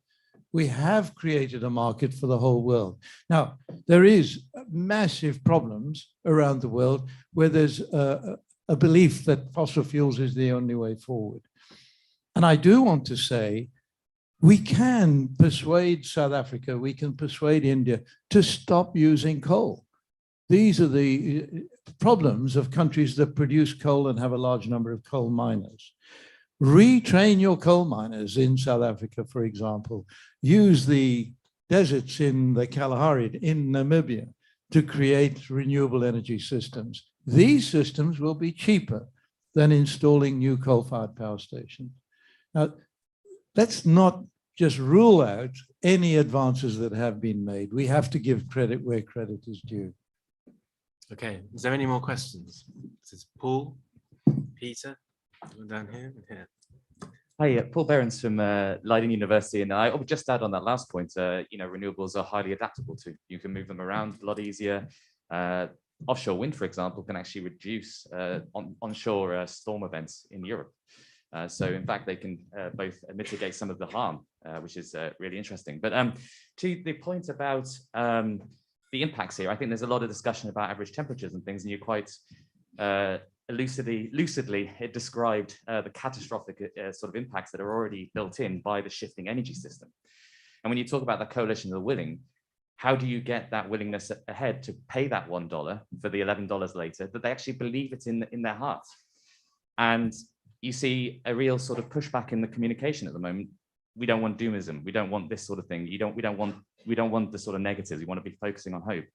[SPEAKER 3] we have created a market for the whole world. Now, there is massive problems around the world where there's a belief that fossil fuels is the only way forward. And I do want to say, we can persuade South Africa, we can persuade India to stop using coal. These are the problems of countries that produce coal and have a large number of coal miners. Retrain your coal miners in South Africa, for example. Use the deserts in the Kalahari, in Namibia, to create renewable energy systems. These systems will be cheaper than installing new coal-fired power stations. Now, let's not just rule out any advances that have been made. We have to give credit where credit is due.
[SPEAKER 2] Okay, is there any more questions? This is Paul, Peter, down here and here.
[SPEAKER 9] Hi, Paul Behrens from Leiden University, and I would just add on that last point, renewables are highly adaptable to. You can move them around a lot easier. Offshore wind, for example, can actually reduce onshore storm events in Europe. So in fact, they can both mitigate some of the harm, which is really interesting. But to the point about the impacts here, I think there's a lot of discussion about average temperatures and things, and you quite lucidly described the catastrophic sort of impacts that are already built in by the shifting energy system. And when you talk about the coalition of the willing, how do you get that willingness ahead to pay that $1 for the $11 later, that they actually believe it in their heart? And you see a real sort of pushback in the communication at the moment. We don't want doomism. We don't want this sort of thing. We don't want the sort of negatives. We want to be focusing on hope.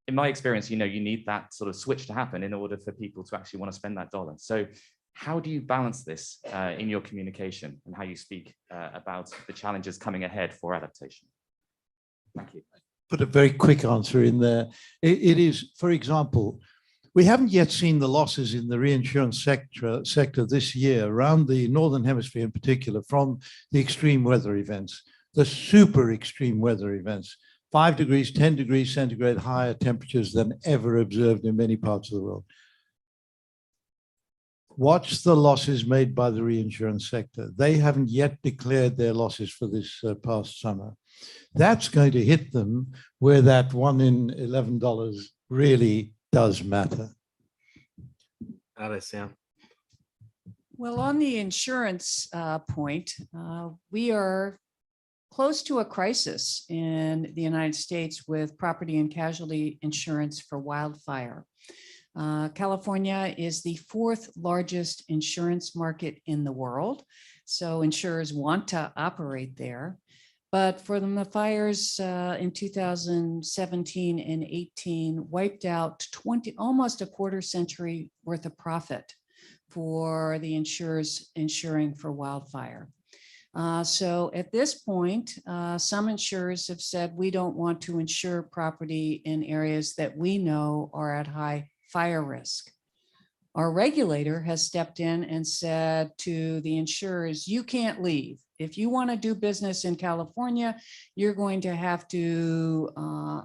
[SPEAKER 9] In my experience, you need that sort of switch to happen in order for people to actually want to spend that dollar. So how do you balance this in your communication and how you speak about the challenges coming ahead for adaptation? Thank you.
[SPEAKER 3] Put a very quick answer in there. It is, for example, we haven't yet seen the losses in the reinsurance sector this year around the Northern Hemisphere in particular from the extreme weather events, the super extreme weather events, 5 degrees, 10 degrees centigrade higher temperatures than ever observed in many parts of the world. Watch the losses made by the reinsurance sector. They haven't yet declared their losses for this past summer. That's going to hit them where that $1 in $11 really does matter.
[SPEAKER 2] Alice, yeah.
[SPEAKER 4] Well, on the insurance point, we are close to a crisis in the United States with property and casualty insurance for wildfire. California is the 4th largest insurance market in the world, so insurers want to operate there. But for the fires in 2017 and 18 wiped out almost a quarter century worth of profit for the insurers insuring for wildfire. So at this point, some insurers have said we don't want to insure property in areas that we know are at high fire risk. Our regulator has stepped in and said to the insurers, you can't leave. If you want to do business in California, you're going to have to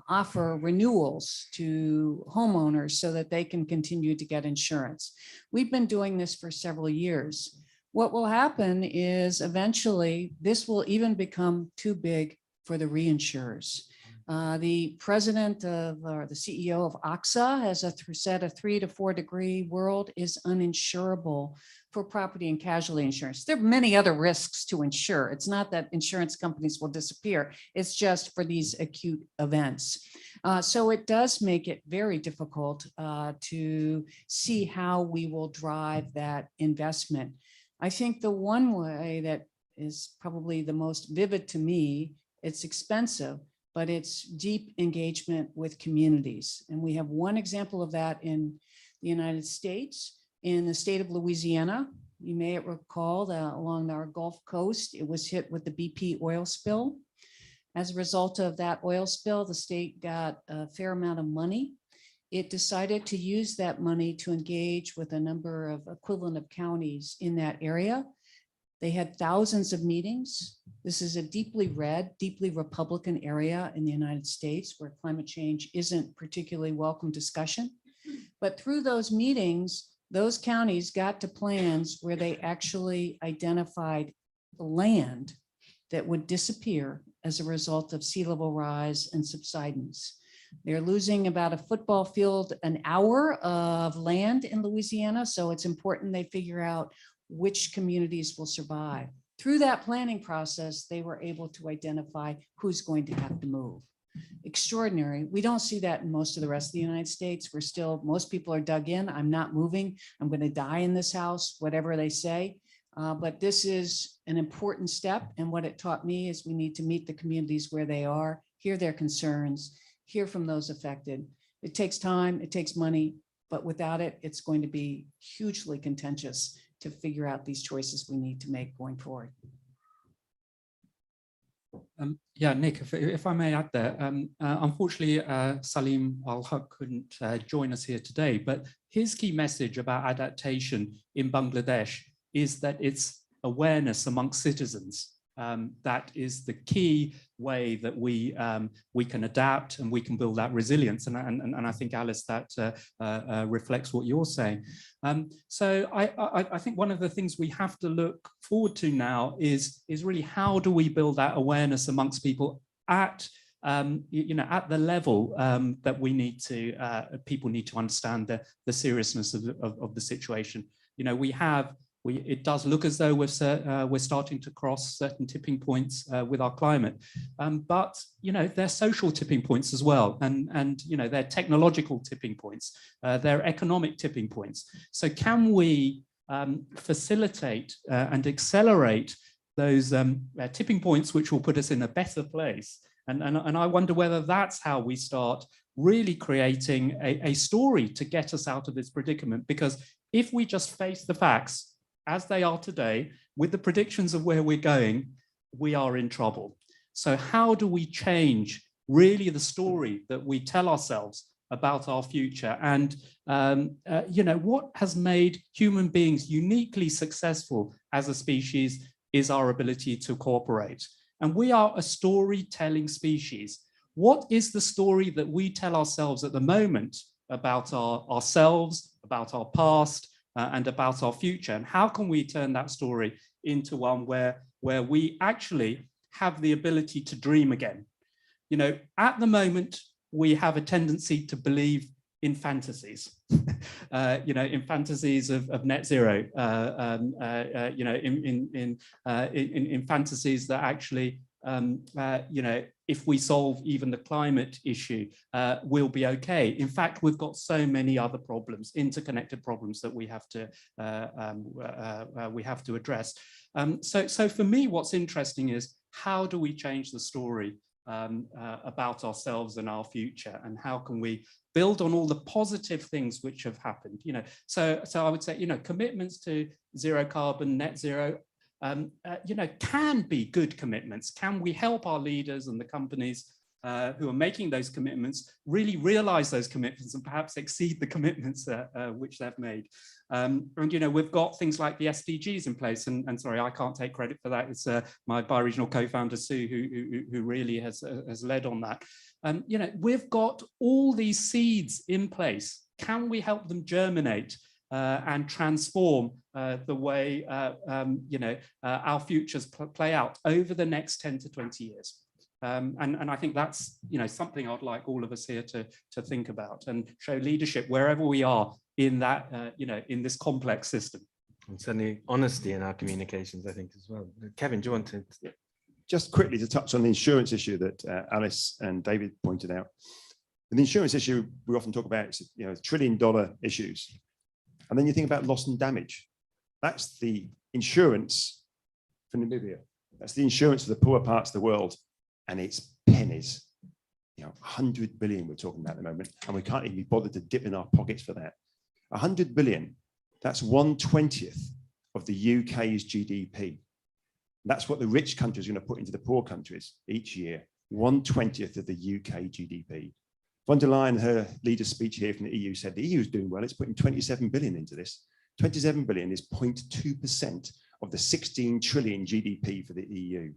[SPEAKER 4] offer renewals to homeowners so that they can continue to get insurance. We've been doing this for several years. What will happen is eventually this will even become too big for the reinsurers. The president of, or the CEO of AXA has said a 3 to 4 degree world is uninsurable for property and casualty insurance. There are many other risks to insure. It's not that insurance companies will disappear. It's just for these acute events. So it does make it very difficult to see how we will drive that investment. I think the one way that is probably the most vivid to me, it's expensive, but it's deep engagement with communities. And we have one example of that in the United States. In the state of Louisiana, you may recall that along our Gulf Coast, it was hit with the BP oil spill. As a result of that oil spill, the state got a fair amount of money. It decided to use that money to engage with a number of equivalent of counties in that area. They had thousands of meetings. This is a deeply red, deeply Republican area in the United States where climate change isn't particularly welcome discussion. But through those meetings, those counties got to plans where they actually identified the land that would disappear as a result of sea level rise and subsidence. They're losing about a football field an hour of land in Louisiana, so it's important they figure out which communities will survive. Through that planning process, they were able to identify who's going to have to move. Extraordinary. We don't see that in most of the rest of the United States. We're still, most people are dug in. I'm not moving. I'm going to die in this house, whatever they say. But this is an important step. And what it taught me is we need to meet the communities where they are, hear their concerns, hear from those affected. It takes time, it takes money, but without it, it's going to be hugely contentious to figure out these choices we need to make going forward.
[SPEAKER 1] Yeah, Nick, if I may add there, unfortunately, Saleemul Huq couldn't join us here today, but his key message about adaptation in Bangladesh is that it's awareness amongst citizens. That is the key way that we can adapt and we can build that resilience. And I think, Alice, that reflects what you're saying. So I think one of the things we have to look forward to now is really how do we build that awareness amongst people at at the level that we need to people need to understand the seriousness of the situation. It does look as though we're starting to cross certain tipping points with our climate, but they're social tipping points as well, and they're technological tipping points, they're economic tipping points. So can we facilitate and accelerate those tipping points, which will put us in a better place? And I wonder whether that's how we start really creating a story to get us out of this predicament. Because if we just face the facts as they are today, with the predictions of where we're going, we are in trouble. So how do we change really the story that we tell ourselves about our future? And what has made human beings uniquely successful as a species is our ability to cooperate. And we are a storytelling species. What is the story that we tell ourselves at the moment about ourselves, about our past, and about our future? And how can we turn that story into one where we actually have the ability to dream again? At the moment, we have a tendency to believe in fantasies, in fantasies of net zero, in fantasies that actually, if we solve even the climate issue, we'll be okay. In fact, we've got so many other problems, interconnected problems that we have to address. So for me, what's interesting is how do we change the story about ourselves and our future, and how can we build on all the positive things which have happened? So I would say, commitments to zero carbon, net zero, can be good commitments. Can we help our leaders and the companies who are making those commitments really realize those commitments and perhaps exceed the commitments which they've made? And we've got things like the SDGs in place, and sorry, I can't take credit for that. It's my bioregional co-founder Sue who really has led on that. We've got all these seeds in place. Can we help them germinate and transform the way our futures play out over the next 10 to 20 years? And I think that's, something I'd like all of us here to think about and show leadership wherever we are in that, in this complex system.
[SPEAKER 2] And certainly honesty in our communications, I think, as well. Kevin, do you want to?
[SPEAKER 6] Just quickly to touch on the insurance issue that Alice and David pointed out. And the insurance issue we often talk about, $1 trillion issues. And then you think about loss and damage. That's the insurance for Namibia. That's the insurance for the poorer parts of the world. And it's pennies. 100 billion we're talking about at the moment. And we can't even be bothered to dip in our pockets for that. 100 billion, that's 1/20th of the UK's GDP. That's what the rich countries are going to put into the poor countries each year. 1/20th of the UK GDP. Von der Leyen, her leader speech here from the EU said the EU is doing well. It's putting 27 billion into this. 27 billion is 0.2% of the 16 trillion GDP for the EU.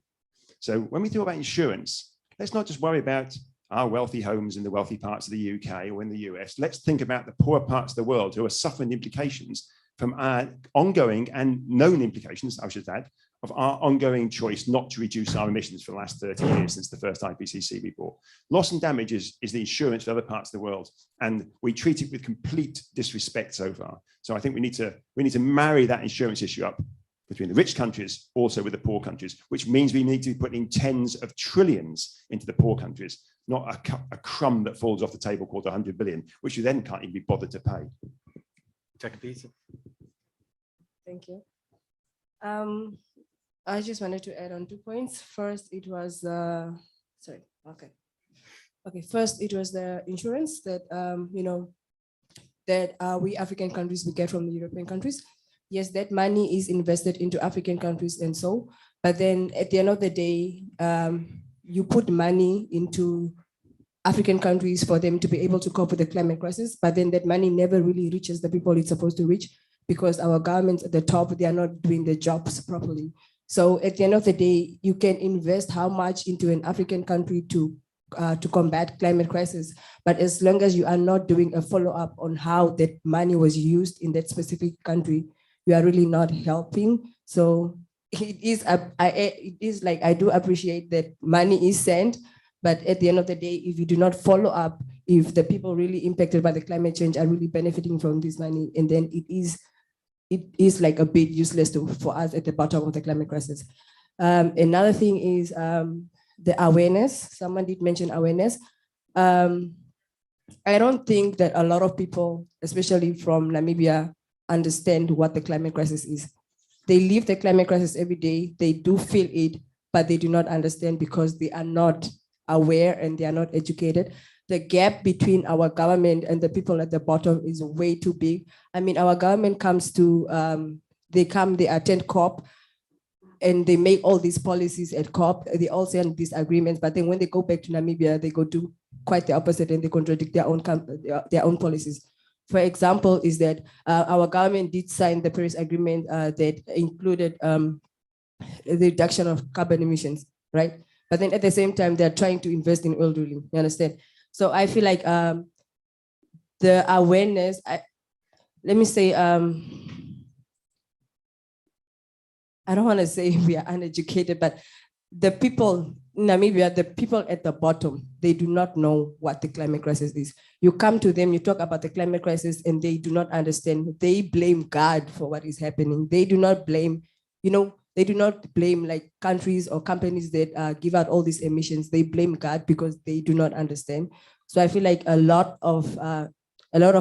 [SPEAKER 6] So when we talk about insurance, let's not just worry about our wealthy homes in the wealthy parts of the UK or in the US. Let's think about the poor parts of the world who are suffering the implications from our ongoing and known implications, I should add, of our ongoing choice not to reduce our emissions for the last 30 years since the first IPCC report. Loss and damage is the insurance for other parts of the world, and we treat it with complete disrespect so far. So I think we need to marry that insurance issue up between the rich countries, also with the poor countries, which means we need to be putting tens of trillions into the poor countries, not a crumb that falls off the table called 100 billion, which you then can't even be bothered to pay.
[SPEAKER 2] Jakapita.
[SPEAKER 5] Thank you. I just wanted to add on 2 points. First, it was First, it was the insurance that we African countries we get from the European countries. Yes, that money is invested into African countries and so, but then at the end of the day, you put money into African countries for them to be able to cope with the climate crisis, but then that money never really reaches the people it's supposed to reach because our governments at the top, they are not doing their jobs properly. So at the end of the day, you can invest how much into an African country to combat climate crisis, but as long as you are not doing a follow-up on how that money was used in that specific country, you are really not helping. So it is like, I do appreciate that money is sent, but at the end of the day, if you do not follow up, if the people really impacted by the climate change are really benefiting from this money, and then it is like a bit useless for us at the bottom of the climate crisis. Another thing is the awareness. Someone did mention awareness. I don't think that a lot of people, especially from Namibia, understand what the climate crisis is. They live the climate crisis every day. They do feel it, but they do not understand because they are not aware and they are not educated. The gap between our government and the people at the bottom is way too big. I mean, our government comes to, they attend COP and they make all these policies at COP. They all send these agreements, but then when they go back to Namibia, they go do quite the opposite and they contradict their own policies. For example, is that our government did sign the Paris Agreement that included the reduction of carbon emissions, right? But then at the same time, they're trying to invest in oil drilling, you understand? So I feel like the awareness, let me say, I don't want to say we are uneducated, but the people in Namibia, the people at the bottom, they do not know what the climate crisis is. You come to them, you talk about the climate crisis and they do not understand. They blame God for what is happening. They do not blame, they do not blame like countries or companies that give out all these emissions. They blame God because they do not understand. So I feel like a lot of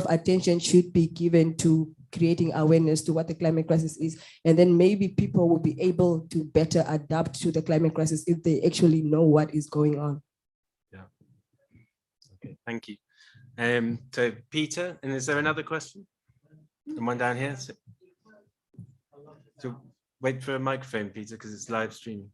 [SPEAKER 5] attention should be given to creating awareness to what the climate crisis is. And then maybe people will be able to better adapt to the climate crisis if they actually know what is going on.
[SPEAKER 2] Yeah. Okay, thank you. So Peter, and is there another question? And one down here. So wait for a microphone, Peter, because it's live streaming.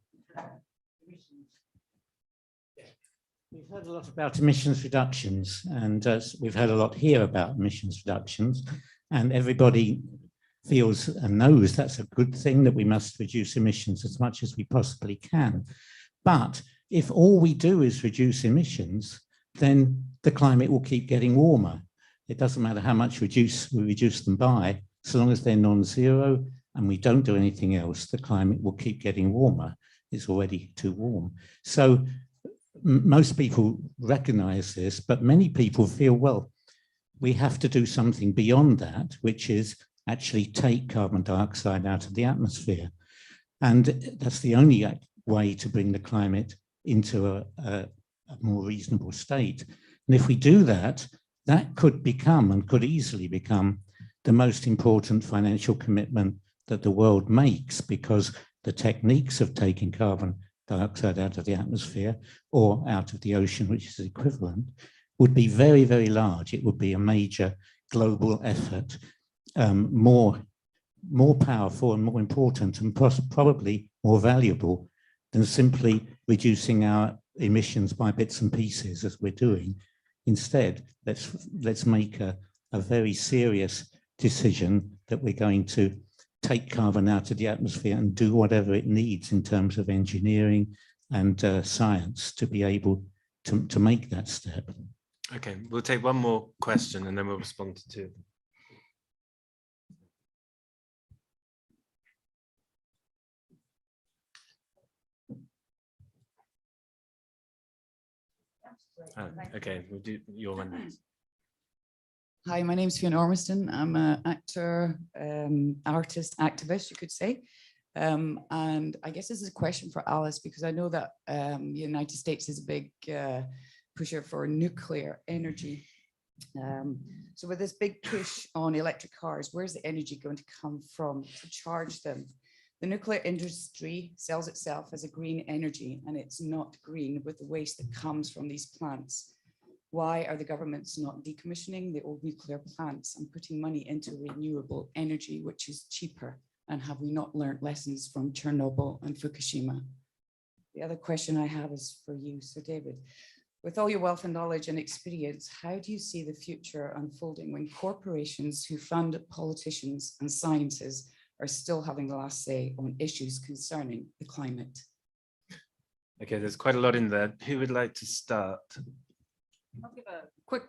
[SPEAKER 10] We've heard a lot about emissions reductions, and we've heard a lot here about emissions reductions, and everybody feels and knows that's a good thing, that we must reduce emissions as much as we possibly can. But if all we do is reduce emissions, then the climate will keep getting warmer. It doesn't matter how much we reduce them by, so long as they're non-zero and we don't do anything else, the climate will keep getting warmer. It's already too warm. So most people recognize this, but many people feel, well, we have to do something beyond that, which is actually take carbon dioxide out of the atmosphere. And that's the only way to bring the climate into a more reasonable state. And if we do that, that could become and could easily become the most important financial commitment that the world makes, because the techniques of taking carbon dioxide out of the atmosphere or out of the ocean, which is equivalent, would be very, very large. It would be a major global effort, more powerful and more important, and probably more valuable than simply reducing our emissions by bits and pieces as we're doing. Instead, let's make a very serious decision that we're going to take carbon out of the atmosphere and do whatever it needs in terms of engineering and science to be able to make that step.
[SPEAKER 2] Okay, we'll take one more question and then we'll respond to two. Okay, we'll do your one next.
[SPEAKER 11] Hi, my name is Fiona Ormiston. I'm an actor, artist, activist, you could say. And I guess this is a question for Alice, because I know that the United States is a big pusher for nuclear energy. So with this big push on electric cars, where's the energy going to come from to charge them? The nuclear industry sells itself as a green energy, and it's not green with the waste that comes from these plants. Why are the governments not decommissioning the old nuclear plants and putting money into renewable energy, which is cheaper? And have we not learned lessons from Chernobyl and Fukushima? The other question I have is for you, Sir David. With all your wealth and knowledge and experience, how do you see the future unfolding when corporations who fund politicians and scientists are still having the last say on issues concerning the climate?
[SPEAKER 2] Okay, there's quite a lot in there. Who would like to start?
[SPEAKER 4] I'll give a quick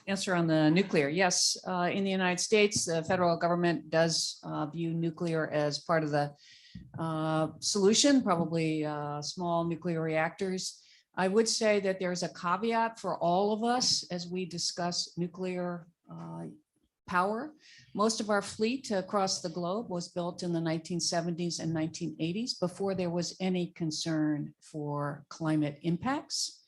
[SPEAKER 4] answer on the nuclear. Yes, in the United States, the federal government does view nuclear as part of the solution, probably small nuclear reactors. I would say that there's a caveat for all of us as we discuss nuclear power. Most of our fleet across the globe was built in the 1970s and 1980s before there was any concern for climate impacts.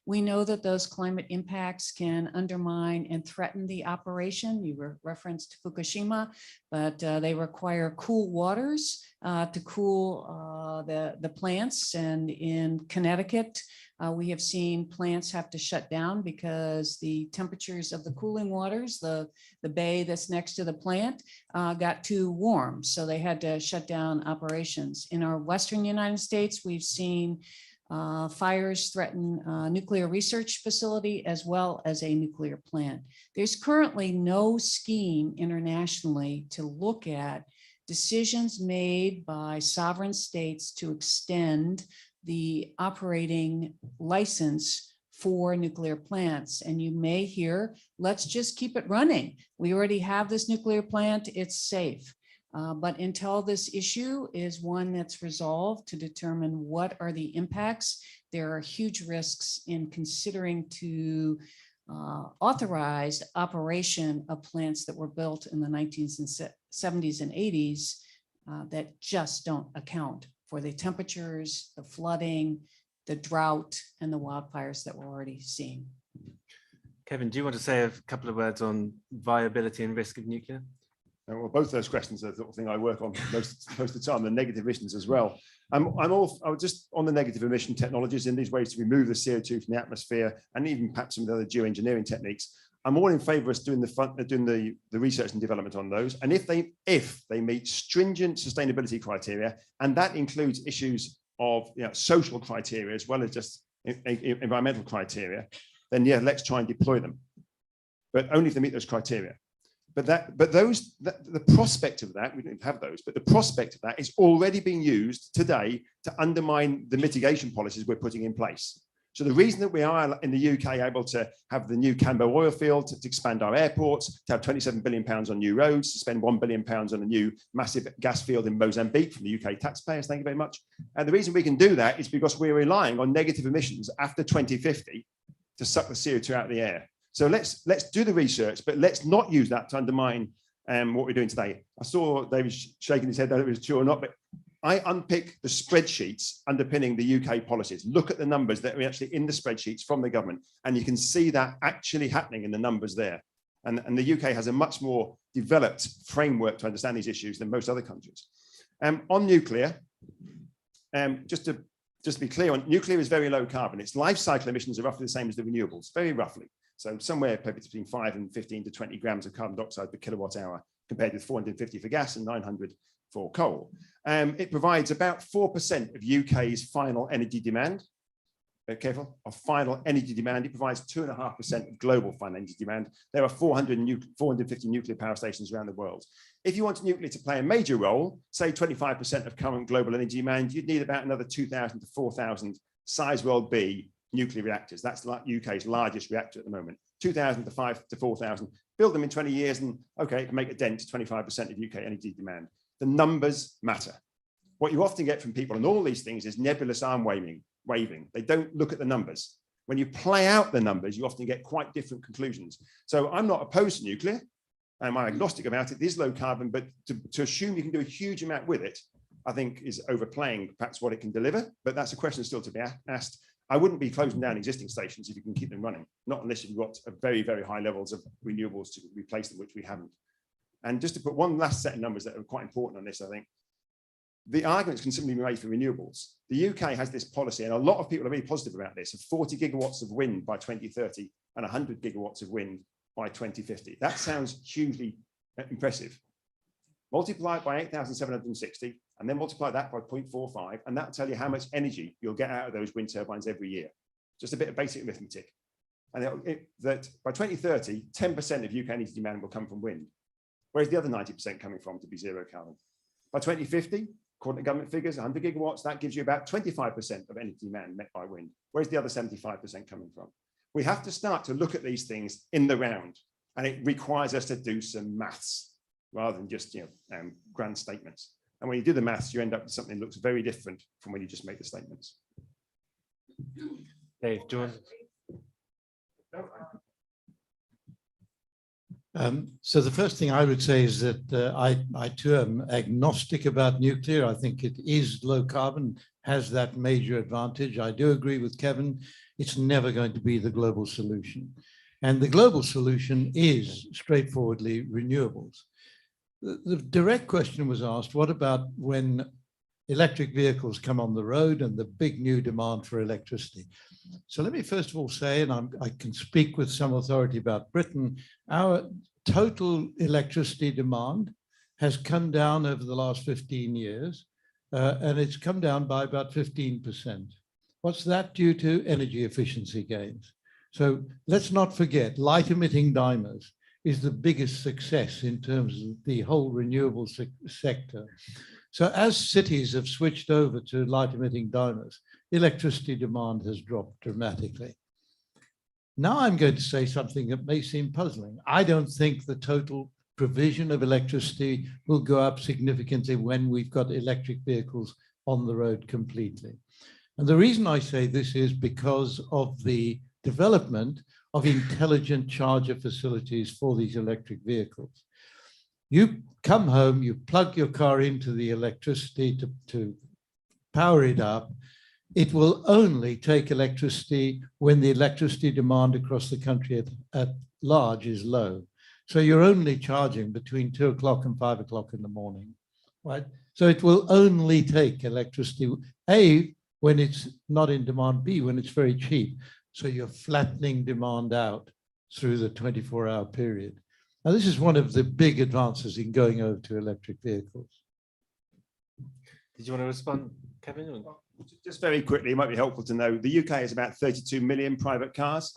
[SPEAKER 4] We know that those climate impacts can undermine and threaten the operation. You referenced Fukushima, but they require cool waters to cool the plants. And in Connecticut, we have seen plants have to shut down because the temperatures of the cooling waters, the bay that's next to the plant, got too warm. So they had to shut down operations. In our Western United States, we've seen fires threaten a nuclear research facility as well as a nuclear plant. There's currently no scheme internationally to look at decisions made by sovereign states to extend the operating license for nuclear plants. And you may hear, let's just keep it running. We already have this nuclear plant, it's safe. But until this issue is one that's resolved to determine what are the impacts, there are huge risks in considering to authorize operation of plants that were built in the 1970s and 80s that just don't account for the temperatures, the flooding, the drought, and the wildfires that we're already seeing.
[SPEAKER 2] Kevin, do you want to say a couple of words on viability and risk of nuclear?
[SPEAKER 6] Well, both those questions are the sort of thing I work on most of the time, the negative emissions as well. I was just on the negative emission technologies in these ways to remove the CO2 from the atmosphere, and even perhaps some of the other geoengineering techniques. I'm all in favour of doing the research and development on those. And if they meet stringent sustainability criteria, and that includes issues of social criteria as well as just environmental criteria, then yeah, let's try and deploy them. But only if they meet those criteria. But the prospect of that, we don't have those, but the prospect of that is already being used today to undermine the mitigation policies we're putting in place. So the reason that we are in the UK able to have the new Cambo oil field, to expand our airports, to have 27 billion pounds on new roads, to spend 1 billion pounds on a new massive gas field in Mozambique from the UK taxpayers, thank you very much. And the reason we can do that is because we're relying on negative emissions after 2050 to suck the CO2 out of the air. So let's do the research, but let's not use that to undermine what we're doing today. I saw David shaking his head that it was true or not, but I unpick the spreadsheets underpinning the UK policies. Look at the numbers that are actually in the spreadsheets from the government, and you can see that actually happening in the numbers there. And the UK has a much more developed framework to understand these issues than most other countries. On nuclear, just to be clear, on nuclear is very low carbon. Its life cycle emissions are roughly the same as the renewables, very roughly. So somewhere between 5 and 15 to 20 grams of carbon dioxide per kilowatt hour, compared with 450 for gas and 900 for coal. It provides about 4% of UK's final energy demand. Very careful, of final energy demand. It provides 2.5% of global final energy demand. There are 450 nuclear power stations around the world. If you want nuclear to play a major role, say 25% of current global energy demand, you'd need about another 2,000 to 4,000 size world B nuclear reactors. That's like UK's largest reactor at the moment. 2,000 to 5,000 to 4,000. Build them in 20 years and okay, it can make a dent to 25% of UK energy demand. The numbers matter. What you often get from people on all these things is nebulous arm waving. They don't look at the numbers. When you play out the numbers, you often get quite different conclusions. So I'm not opposed to nuclear. I'm agnostic about it. It is low carbon, but to assume you can do a huge amount with it, I think is overplaying perhaps what it can deliver. But that's a question still to be asked. I wouldn't be closing down existing stations if you can keep them running, not unless you've got a very, very high levels of renewables to replace them, which we haven't. And just to put one last set of numbers that are quite important on this, I think, the arguments can simply be made for renewables. The UK has this policy, and a lot of people are really positive about this, of 40 gigawatts of wind by 2030 and 100 gigawatts of wind by 2050. That sounds hugely impressive. Multiply it by 8,760, and then multiply that by 0.45, and that'll tell you how much energy you'll get out of those wind turbines every year. Just a bit of basic arithmetic. And that by 2030, 10% of UK energy demand will come from wind. Where's the other 90% coming from to be zero carbon? By 2050, according to government figures, 100 gigawatts, that gives you about 25% of energy demand met by wind. Where's the other 75% coming from? We have to start to look at these things in the round, and it requires us to do some maths rather than just grand statements. And when you do the maths, you end up with something that looks very different from when you just make the statements.
[SPEAKER 2] Dave, do you want?
[SPEAKER 3] So the first thing I would say is that I too am agnostic about nuclear. I think it is low carbon, has that major advantage. I do agree with Kevin. It's never going to be the global solution. And the global solution is straightforwardly renewables. The direct question was asked, what about when electric vehicles come on the road and the big new demand for electricity? So let me first of all say, and I can speak with some authority about Britain, our total electricity demand has come down over the last 15 years, and it's come down by about 15%. What's that due to? Energy efficiency gains. So let's not forget, light emitting dimers is the biggest success in terms of the whole renewable sector. So as cities have switched over to light emitting dimers, electricity demand has dropped dramatically. Now I'm going to say something that may seem puzzling. I don't think the total provision of electricity will go up significantly when we've got electric vehicles on the road completely. And the reason I say this is because of the development of intelligent charger facilities for these electric vehicles. You come home, you plug your car into the electricity to power it up. It will only take electricity when the electricity demand across the country at large is low. So you're only charging between 2 o'clock and 5 o'clock in the morning, right? So it will only take electricity, A, when it's not in demand, B, when it's very cheap. So you're flattening demand out through the 24-hour period. Now, this is one of the big advances in going over to electric vehicles.
[SPEAKER 2] Did you want to respond, Kevin?
[SPEAKER 6] Just very quickly, it might be helpful to know the UK has about 32 million private cars.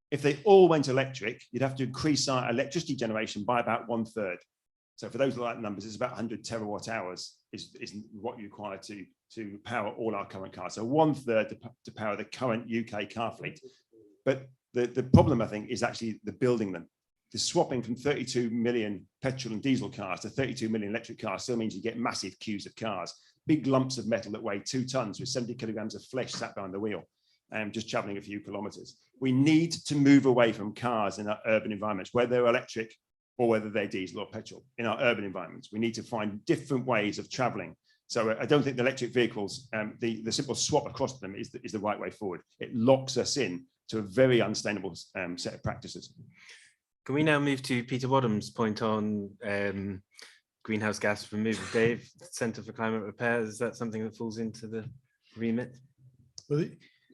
[SPEAKER 6] If they all went electric, you'd have to increase our electricity generation by about 1/3. So for those like numbers, it's about 100 terawatt hours is what you require to to power all our current cars. So 1/3 to power the current UK car fleet. But the problem, I think, is actually the building them. The swapping from 32 million petrol and diesel cars to 32 million electric cars still means you get massive queues of cars, big lumps of metal that weigh 2 tons with 70 kilograms of flesh sat behind the wheel, just traveling a few kilometers. We need to move away from cars in our urban environments, whether they're electric or whether they're diesel or petrol. In our urban environments, we need to find different ways of traveling. So I don't think the electric vehicles, the simple swap across them is the right way forward. It locks us in to a very unsustainable set of practices.
[SPEAKER 2] Can we now move to Peter Wadham's point on greenhouse gas removal? Dave, Centre for Climate Repair, is that something that falls into the remit?
[SPEAKER 3] Well,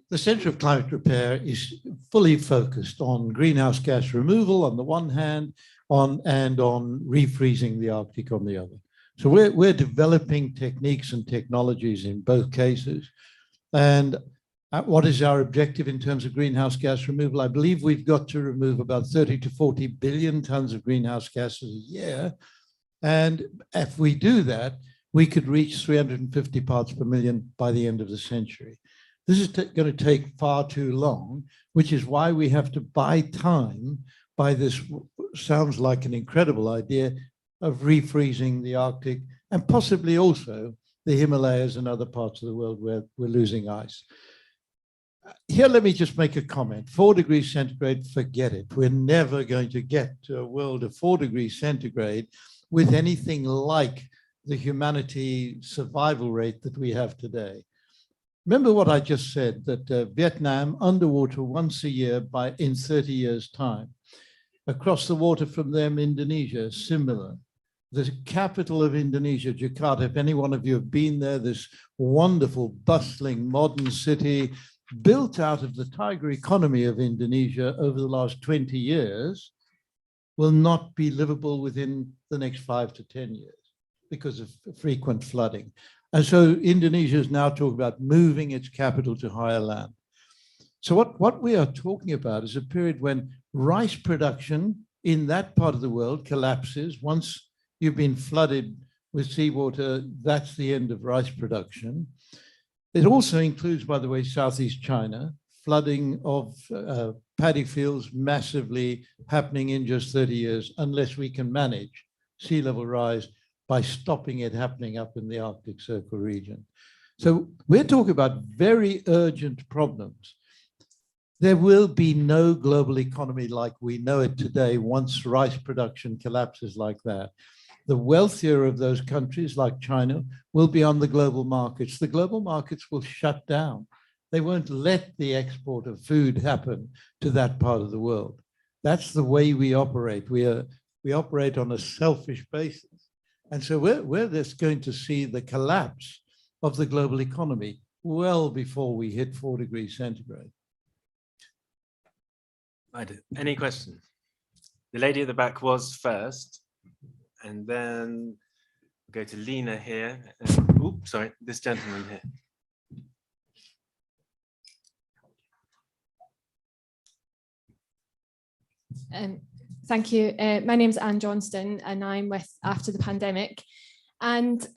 [SPEAKER 3] the Centre for Climate Repair is fully focused on greenhouse gas removal on the one hand, and on refreezing the Arctic on the other. So we're developing techniques and technologies in both cases. And what is our objective in terms of greenhouse gas removal? I believe we've got to remove about 30 to 40 billion tons of greenhouse gases a year. And if we do that, we could reach 350 parts per million by the end of the century. This is going to take far too long, which is why we have to buy time by this, sounds like an incredible idea, of refreezing the Arctic and possibly also the Himalayas and other parts of the world where we're losing ice. Here, let me just make a comment. 4 degrees centigrade, forget it. We're never going to get to a world of 4 degrees centigrade with anything like the humanity survival rate that we have today. Remember what I just said, that Vietnam underwater once a year in 30 years' time. Across the water from them, Indonesia, similar. The capital of Indonesia, Jakarta, if any one of you have been there, this wonderful, bustling, modern city built out of the tiger economy of Indonesia over the last 20 years, will not be livable within the next 5 to 10 years because of frequent flooding. And so Indonesia is now talking about moving its capital to higher land. So what we are talking about is a period when rice production in that part of the world collapses. Once you've been flooded with seawater, that's the end of rice production. It also includes, by the way, Southeast China, flooding of paddy fields massively happening in just 30 years, unless we can manage sea level rise by stopping it happening up in the Arctic Circle region. So we're talking about very urgent problems. There will be no global economy like we know it today once rice production collapses like that. The wealthier of those countries, like China, will be on the global markets. The global markets will shut down. They won't let the export of food happen to that part of the world. That's the way we operate. We operate on a selfish basis. And so we're just going to see the collapse of the global economy well before we hit 4 degrees centigrade.
[SPEAKER 2] Any questions? The lady at the back was first, and then we'll go to Lena here. Oops, sorry, this gentleman here.
[SPEAKER 12] Thank you. My name's Anne Johnston, and I'm with After the Pandemic. And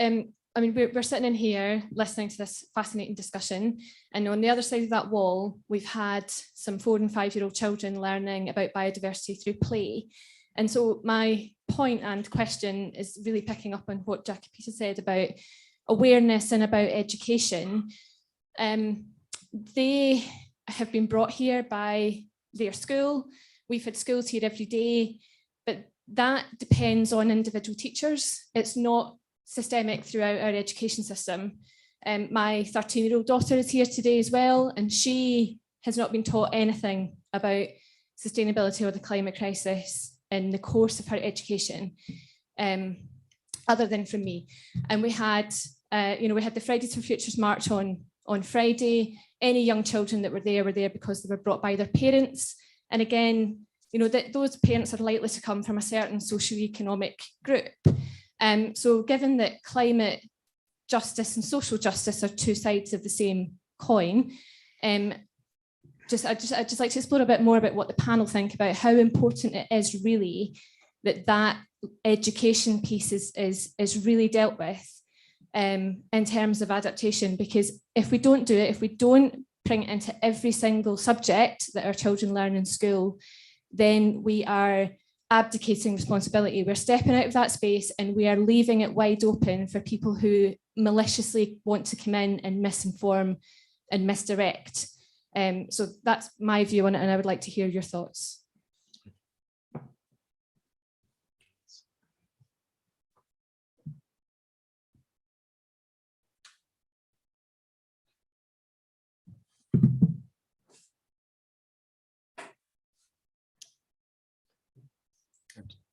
[SPEAKER 12] I mean, we're sitting in here listening to this fascinating discussion, and on the other side of that wall, we've had some 4- and 5-year-old children learning about biodiversity through play. And so my point and question is really picking up on what Jakapita said about awareness and about education. They have been brought here by their school. We've had schools here every day, but that depends on individual teachers. It's not systemic throughout our education system. My 13-year-old daughter is here today as well, and she has not been taught anything about sustainability or the climate crisis in the course of her education, other than from me. And we had, we had the Fridays for Futures March on Friday. Any young children that were there because they were brought by their parents. And again, those parents are likely to come from a certain socioeconomic group. So given that climate justice and social justice are two sides of the same coin, I'd just like to explore a bit more about what the panel think about how important it is really that education piece is really dealt with. in terms of adaptation, because if we don't do it, if we don't bring it into every single subject that our children learn in school, then we are abdicating responsibility. We're stepping out of that space and we are leaving it wide open for people who maliciously want to come in and misinform and misdirect. So that's my view on it, and I would like to hear your thoughts.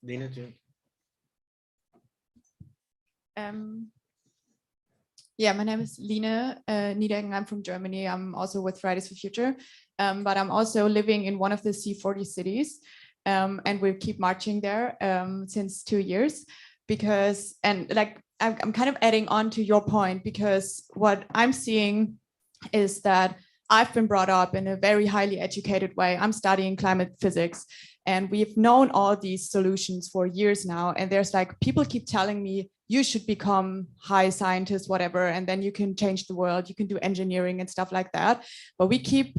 [SPEAKER 2] Lena, do you?
[SPEAKER 13] Yeah, my name is Line Niedegen. I'm from Germany. I'm also with Fridays for Future, but I'm also living in one of the C40 cities, and we keep marching there since 2 years because, and like, I'm kind of adding on to your point, because what I'm seeing is that I've been brought up in a very highly educated way. I'm studying climate physics, and we've known all these solutions for years now. And there's like, people keep telling me, you should become high scientist, whatever, and then you can change the world, you can do engineering and stuff like that. But we keep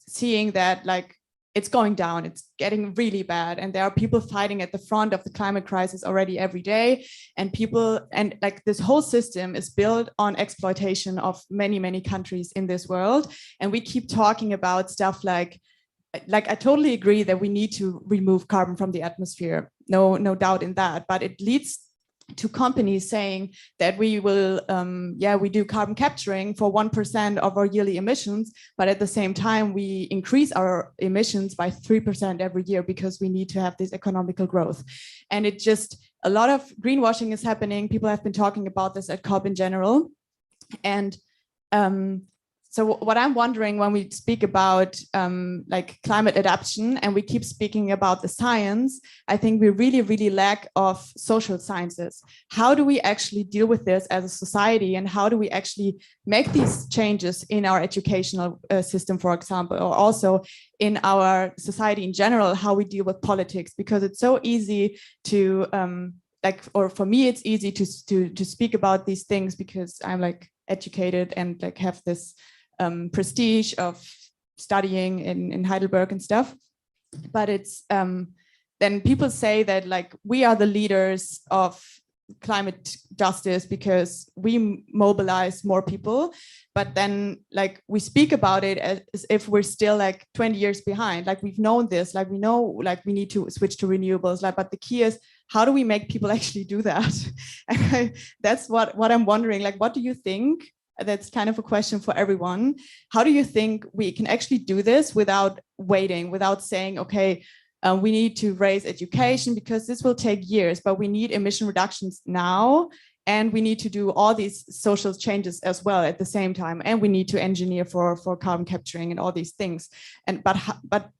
[SPEAKER 13] seeing that like, it's going down, it's getting really bad. And there are people fighting at the front of the climate crisis already every day. And people, and like this whole system is built on exploitation of many, many countries in this world. And we keep talking about stuff like I totally agree that we need to remove carbon from the atmosphere. No doubt in that, but it leads to companies saying that we will, we do carbon capturing for 1% of our yearly emissions, but at the same time, we increase our emissions by 3% every year because we need to have this economical growth. And it just, a lot of greenwashing is happening. People have been talking about this at COP in general. And so what I'm wondering when we speak about like climate adaptation and we keep speaking about the science, I think we really, really lack of social sciences. How do we actually deal with this as a society, and how do we actually make these changes in our educational system, for example, or also in our society in general, how we deal with politics, because it's so easy to or for me, it's easy to speak about these things because I'm like educated and like have this prestige of studying in Heidelberg and stuff. But it's then people say that like we are the leaders of climate justice because we mobilize more people, but then like we speak about it as if we're still like 20 years behind. Like we've known this, like we know like we need to switch to renewables, like, but the key is how do we make people actually do that? And that's what I'm wondering, like what do you think? That's kind of a question for everyone. How do you think we can actually do this without waiting, without saying, okay, we need to raise education because this will take years, but we need emission reductions now. And we need to do all these social changes as well at the same time. And we need to engineer for carbon capturing and all these things. And but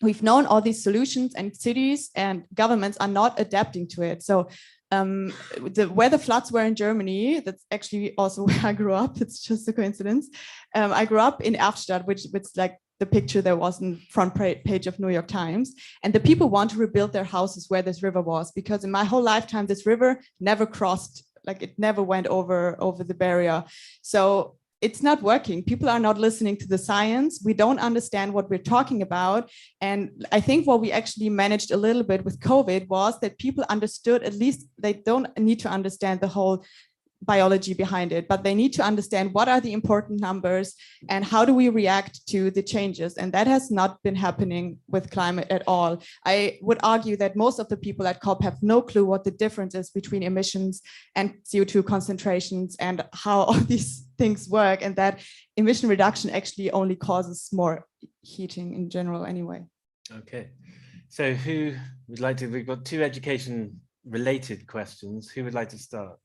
[SPEAKER 13] we've known all these solutions, and cities and governments are not adapting to it. So where the floods were in Germany, that's actually also where I grew up. It's just a coincidence. I grew up in Erftstadt, which like the picture that was in front page of New York Times. And the people want to rebuild their houses where this river was, because in my whole lifetime, this river never crossed, like it never went over the barrier. So it's not working. People are not listening to the science. We don't understand what we're talking about. And I think what we actually managed a little bit with COVID was that people understood, at least they don't need to understand the whole biology behind it, but they need to understand what are the important numbers and how do we react to the changes. And that has not been happening with climate at all. I would argue that most of the people at COP have no clue what the difference is between emissions and CO2 concentrations and how all these things work, and that emission reduction actually only causes more heating in general anyway.
[SPEAKER 2] Okay, so who would like to, we've got two education related questions. Who would like to start?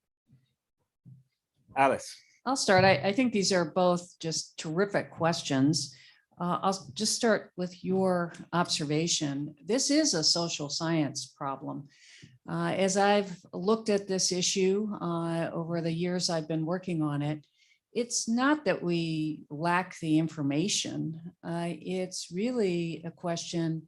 [SPEAKER 2] Alice.
[SPEAKER 4] I'll start. I think these are both just terrific questions. I'll just start with your observation. This is a social science problem. As I've looked at this issue over the years I've been working on it, it's not that we lack the information. It's really a question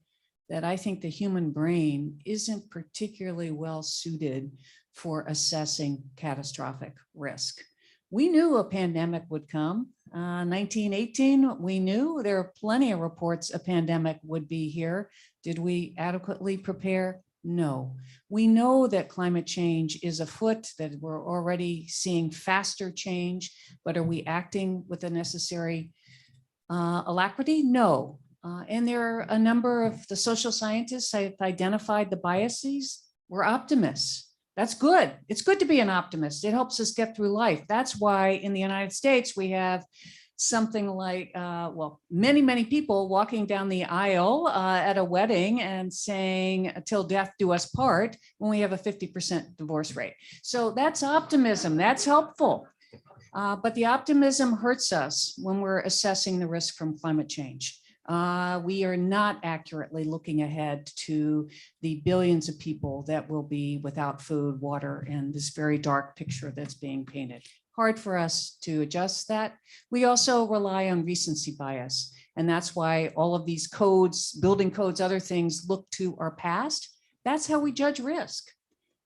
[SPEAKER 4] that I think the human brain isn't particularly well suited for assessing catastrophic risk. We knew a pandemic would come. 1918, we knew there are plenty of reports a pandemic would be here. Did we adequately prepare? No. We know that climate change is afoot, that we're already seeing faster change, but are we acting with the necessary alacrity? No. And there are a number of the social scientists have identified the biases. We're optimists. That's good. It's good to be an optimist. It helps us get through life. That's why in the United States, we have something like, well, many people walking down the aisle at a wedding and saying, "Till death do us part," when we have a 50% divorce rate. So that's optimism. That's helpful. But the optimism hurts us when we're assessing the risk from climate change. We are not accurately looking ahead to the billions of people that will be without food, water, and this very dark picture that's being painted. Hard for us to adjust that. We also rely on recency bias, and that's why all of these codes, building codes, other things look to our past. That's how we judge risk.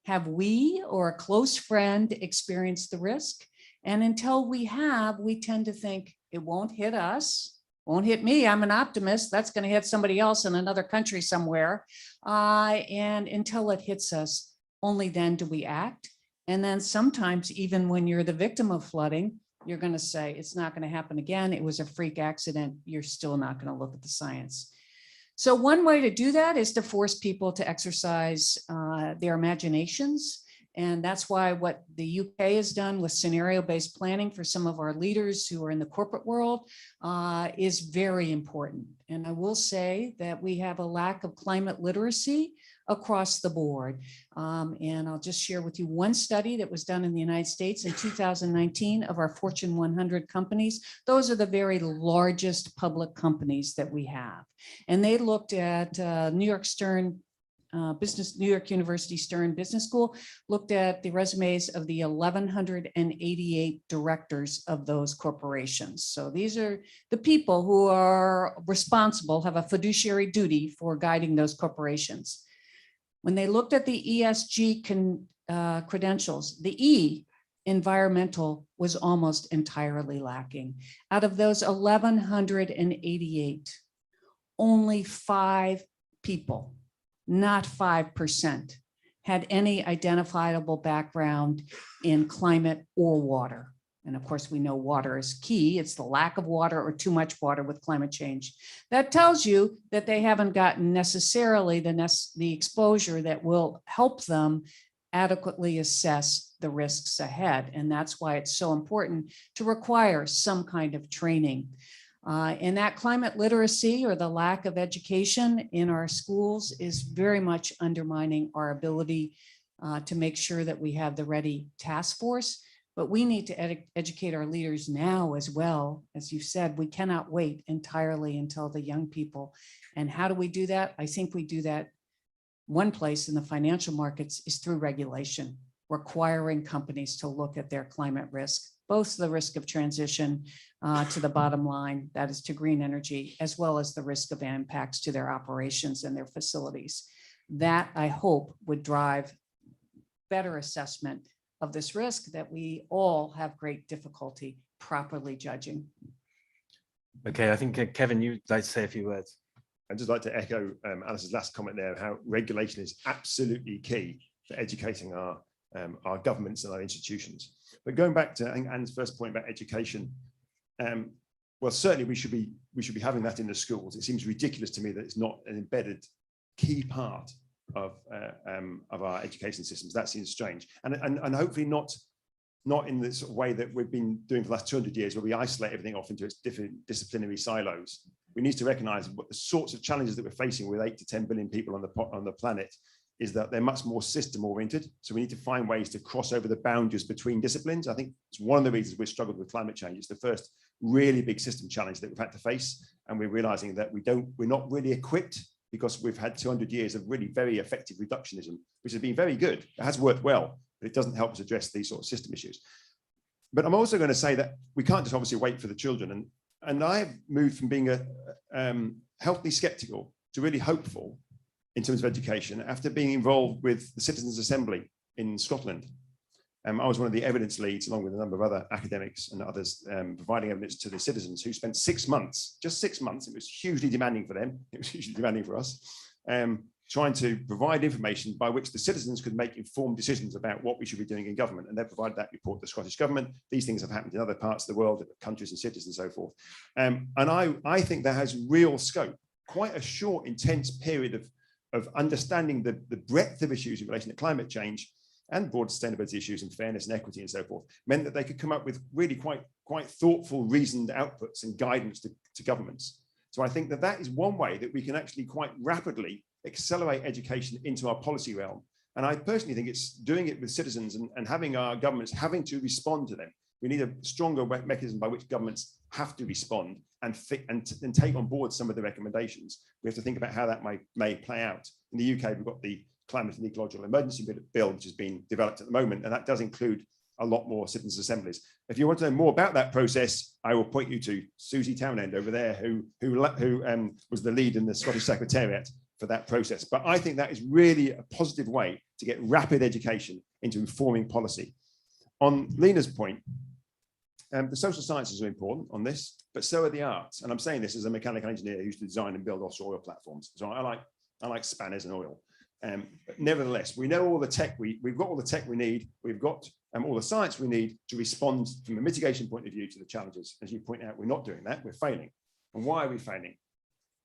[SPEAKER 4] Have we or a close friend experienced the risk? And until we have, we tend to think it won't hit us. Won't hit me. I'm an optimist. That's going to hit somebody else in another country somewhere. And until it hits us, only then do we act. And then sometimes even when you're the victim of flooding, you're going to say it's not going to happen again. It was a freak accident. You're still not going to look at the science. So one way to do that is to force people to exercise their imaginations. And that's why what the UK has done with scenario-based planning for some of our leaders who are in the corporate world is very important. And I will say that we have a lack of climate literacy across the board. And I'll just share with you one study that was done in the United States in 2019 of our Fortune 100 companies. Those are the very largest public companies that we have. And they looked at New York University Stern Business School, looked at the resumes of the 1,188 directors of those corporations. So these are the people who are responsible, have a fiduciary duty for guiding those corporations. When they looked at the ESG credentials, the E, environmental, was almost entirely lacking. Out of those 1,188, only 5 people, not 5%, had any identifiable background in climate or water. And of course, we know water is key. It's the lack of water or too much water with climate change. That tells you that they haven't gotten necessarily the exposure that will help them adequately assess the risks ahead. And that's why it's so important to require some kind of training. And that climate literacy or the lack of education in our schools is very much undermining our ability to make sure that we have the ready task force. But we need to educate our leaders now as well. As you said, we cannot wait entirely until the young people. And how do we do that? I think we do that. One place in the financial markets is through regulation, requiring companies to look at their climate risk, both the risk of transition to the bottom line, that is to green energy, as well as the risk of impacts to their operations and their facilities. That, I hope, would drive better assessment of this risk that we all have great difficulty properly judging.
[SPEAKER 2] Okay, I think Kevin, you'd like to say a few words.
[SPEAKER 6] I'd just like to echo Alice's last comment there, how regulation is absolutely key for educating our governments and our institutions. But going back to, I think, Anne's first point about education, well, certainly we should be having that in the schools. It seems ridiculous to me that it's not an embedded key part of our education systems. That seems strange, and hopefully not in the sort of way that we've been doing for the last 200 years, where we isolate everything off into its different disciplinary silos. We need to recognise what the sorts of challenges that we're facing with 8 to 10 billion people on the planet is that they're much more system oriented. So we need to find ways to cross over the boundaries between disciplines. I think it's one of the reasons we've struggled with climate change. It's the first really big system challenge that we've had to face, and we're realising that we're not really equipped, because we've had 200 years of really very effective reductionism, which has been very good. It has worked well, but it doesn't help us address these sort of system issues. But I'm also going to say that we can't just obviously wait for the children. And I've moved from being healthily skeptical to really hopeful in terms of education after being involved with the Citizens' Assembly in Scotland. I was one of the evidence leads, along with a number of other academics and others, providing evidence to the citizens who spent 6 months, just 6 months. It was hugely demanding for them. It was hugely demanding for us, trying to provide information by which the citizens could make informed decisions about what we should be doing in government. And they provided that report to the Scottish government. These things have happened in other parts of the world, countries and cities and so forth. And I think that has real scope. Quite a short, intense period of understanding the breadth of issues in relation to climate change and broad sustainability issues and fairness and equity and so forth, meant that they could come up with really quite thoughtful, reasoned outputs and guidance to governments. So I think that that is one way that we can actually quite rapidly accelerate education into our policy realm. And I personally think it's doing it with citizens and having our governments having to respond to them. We need a stronger mechanism by which governments have to respond and take on board some of the recommendations. We have to think about how that may play out. In the UK, we've got the Climate and Ecological Emergency Bill, which is being developed at the moment, and that does include a lot more citizens' assemblies. If you want to know more about that process, I will point you to Susie Townend over there, who was the lead in the Scottish Secretariat for that process. But I think that is really a positive way to get rapid education into informing policy. On Lena's point, the social sciences are important on this, but so are the arts. And I'm saying this as a mechanical engineer who used to design and build offshore oil platforms. So I like spanners and oil. But nevertheless, we know all the tech, we've got all the tech we need. We've got all the science we need to respond from a mitigation point of view to the challenges. As you point out, we're not doing that, we're failing. And why are we failing?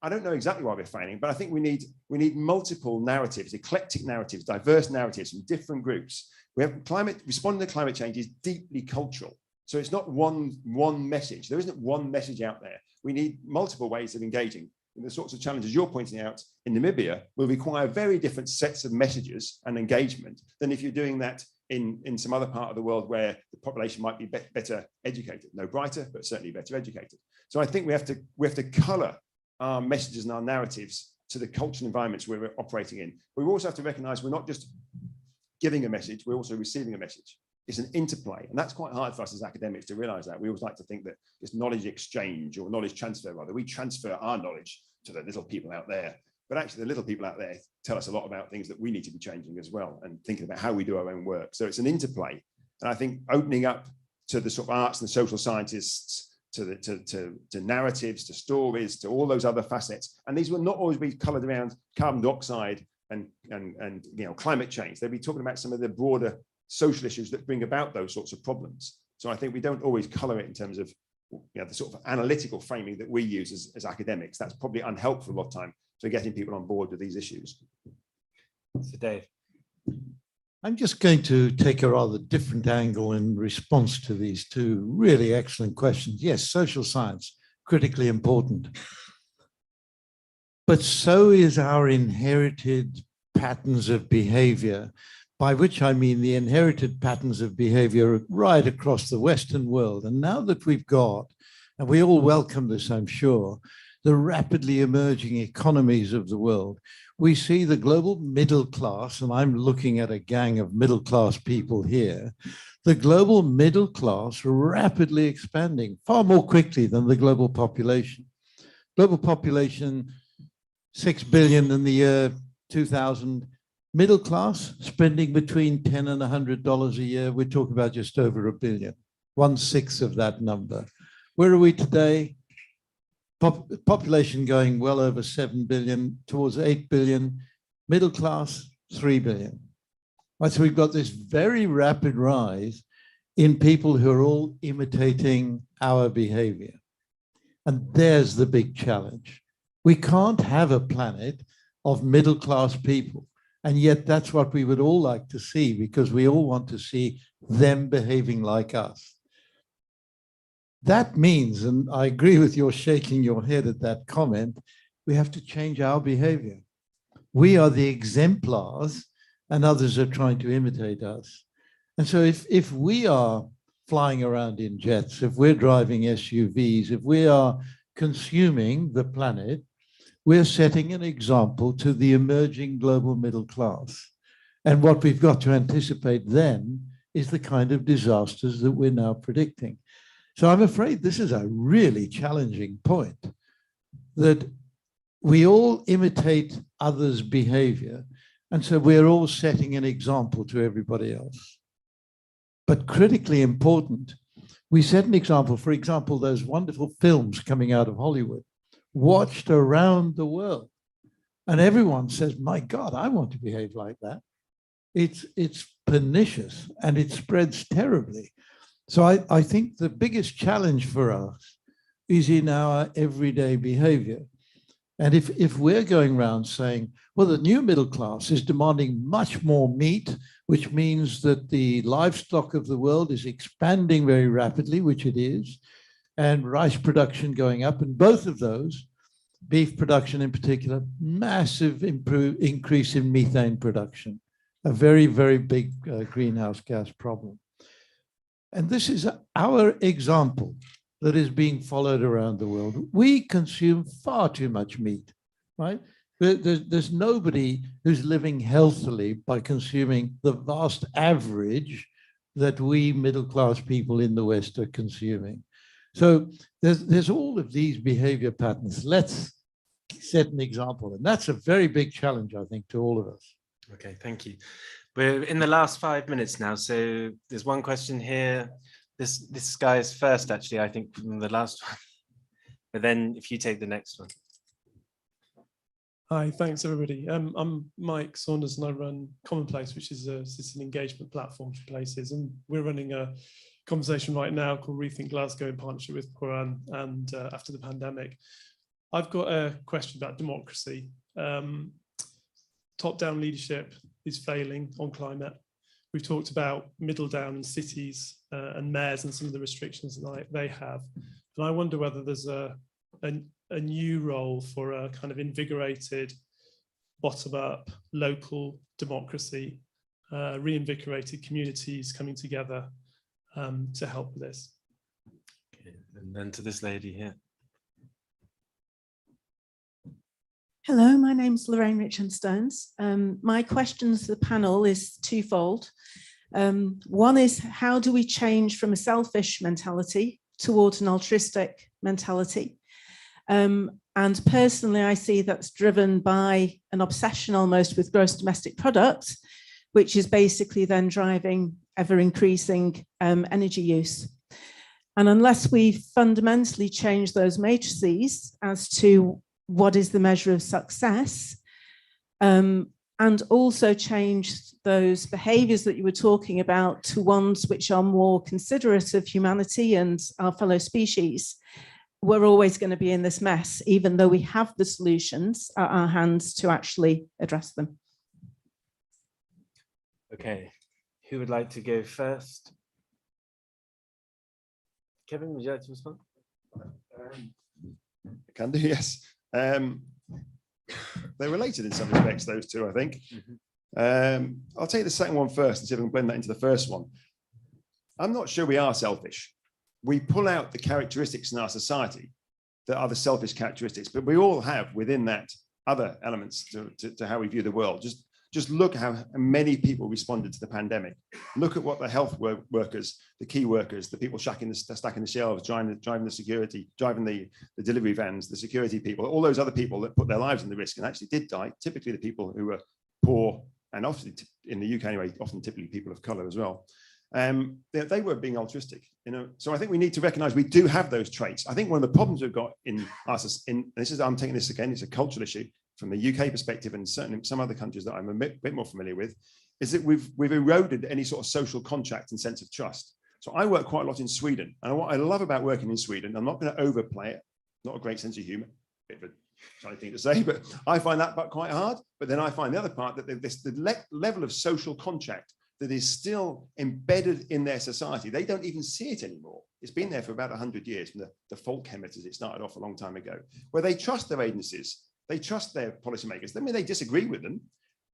[SPEAKER 6] I don't know exactly why we're failing, but I think we need multiple narratives, eclectic narratives, diverse narratives from different groups. We have responding to climate change is deeply cultural. So it's not one message. There isn't one message out there. We need multiple ways of engaging. And the sorts of challenges you're pointing out in Namibia will require very different sets of messages and engagement than if you're doing that in some other part of the world where the population might be better educated. No brighter, but certainly better educated. So I think we have to colour our messages and our narratives to the cultural environments where we're operating in. We also have to recognise we're not just giving a message, we're also receiving a message. It's an interplay, and that's quite hard for us as academics to realise that. We always like to think that it's knowledge exchange or knowledge transfer, rather. We transfer our knowledge to the little people out there, but actually the little people out there tell us a lot about things that we need to be changing as well and thinking about how we do our own work. So it's an interplay, and I think opening up to the sort of arts and social scientists, to narratives, to stories, to all those other facets, and these will not always be coloured around carbon dioxide and climate change. They'll be talking about some of the broader social issues that bring about those sorts of problems. So I think we don't always colour it in terms of the sort of analytical framing that we use as academics. That's probably unhelpful a lot of time for getting people on board with these issues.
[SPEAKER 2] So Dave.
[SPEAKER 3] I'm just going to take a rather different angle in response to these two really excellent questions. Yes, social science, critically important. But so is our inherited patterns of behavior, by which I mean the inherited patterns of behavior right across the Western world. And now that we've got, and we all welcome this, I'm sure, the rapidly emerging economies of the world, we see the global middle class, and I'm looking at a gang of middle class people here, the global middle class rapidly expanding far more quickly than the global population. Global population, 6 billion in the year 2000, middle class spending between $10 and $100 a year. We're talking about just over $1 billion, 1/6 of that number. Where are we today? Population going well over 7 billion towards 8 billion, middle class 3 billion. Right, so we've got this very rapid rise in people who are all imitating our behavior. And there's the big challenge. We can't have a planet of middle class people. And yet that's what we would all like to see, because we all want to see them behaving like us. That means, and I agree with your shaking your head at that comment, we have to change our behavior. We are the exemplars and others are trying to imitate us. And so if we are flying around in jets, if we're driving SUVs, if we are consuming the planet, we're setting an example to the emerging global middle class. And what we've got to anticipate then is the kind of disasters that we're now predicting. So I'm afraid this is a really challenging point, that we all imitate others' behavior. And so we're all setting an example to everybody else. but critically important. We set an example, for example, those wonderful films coming out of Hollywood, watched around the world. And everyone says, my God, I want to behave like that. It's pernicious and it spreads terribly. So I think the biggest challenge for us is in our everyday behavior. And if we're going around saying, well, the new middle class is demanding much more meat, which means that the livestock of the world is expanding very rapidly, which it is, and rice production going up, and both of those, beef production in particular, massive increase in methane production, a very, very big greenhouse gas problem. And this is our example that is being followed around the world. We consume far too much meat, right? There's nobody who's living healthily by consuming the vast average that we middle-class people in the West are consuming. So there's all of these behavior patterns. Let's set an example. And that's a very big challenge, I think, to all of us.
[SPEAKER 2] Okay, thank you. We're in the last 5 minutes now. So there's one question here. This guy is first, actually, I think, from the last one. But then if you take the next one.
[SPEAKER 14] Hi, thanks everybody. I'm Mike Saunders and I run Commonplace, which is a citizen engagement platform for places. And we're running a conversation right now called Rethink Glasgow in partnership with Pooran and after the pandemic. I've got a question about democracy. Top-down leadership is failing on climate. We've talked about middle down in cities and mayors and some of the restrictions that they have. And I wonder whether there's a new role for a kind of invigorated, bottom-up, local democracy, reinvigorated communities coming together to help with this.
[SPEAKER 2] Okay. And then to this lady here.
[SPEAKER 15] Hello, my name's Lorraine Richard-Stones. My question to the panel is twofold. One is, how do we change from a selfish mentality towards an altruistic mentality? And personally, I see that's driven by an obsession almost with gross domestic product, which is basically then driving ever increasing energy use. And unless we fundamentally change those matrices as to what is the measure of success, and also change those behaviors that you were talking about to ones which are more considerate of humanity and our fellow species, we're always going to be in this mess, even though we have the solutions at our hands to actually address them.
[SPEAKER 2] Okay, who would like to go first? Kevin, would you like to respond?
[SPEAKER 6] I can do, yes. They're related in some respects, those two, I think. I'll take the second one first and see if I can blend that into the first one. I'm not sure we are selfish. We pull out the characteristics in our society that are the selfish characteristics, but we all have within that other elements to how we view the world. Just look at how many people responded to the pandemic. Look at what the health workers, the key workers, the people stacking the shelves, driving the security, driving the delivery vans, the security people, all those other people that put their lives in the risk and actually did die, typically the people who were poor, and often in the UK anyway, often typically people of colour as well. They were being altruistic, you know. So I think we need to recognise we do have those traits. I think one of the problems we've got in us, I'm taking this again, it's a cultural issue from the UK perspective, and certainly some other countries that I'm a bit more familiar with, is that we've eroded any sort of social contract and sense of trust. So I work quite a lot in Sweden, and what I love about working in Sweden, I'm not going to overplay it, not a great sense of humour, bit of a funny thing to say, but I find that part quite hard. But then I find the other part that the level of social contract that is still embedded in their society, they don't even see it anymore. It's been there for about 100 years, from the Folkhemmet, as it started off a long time ago, where they trust their agencies, they trust their policymakers. I mean, they disagree with them,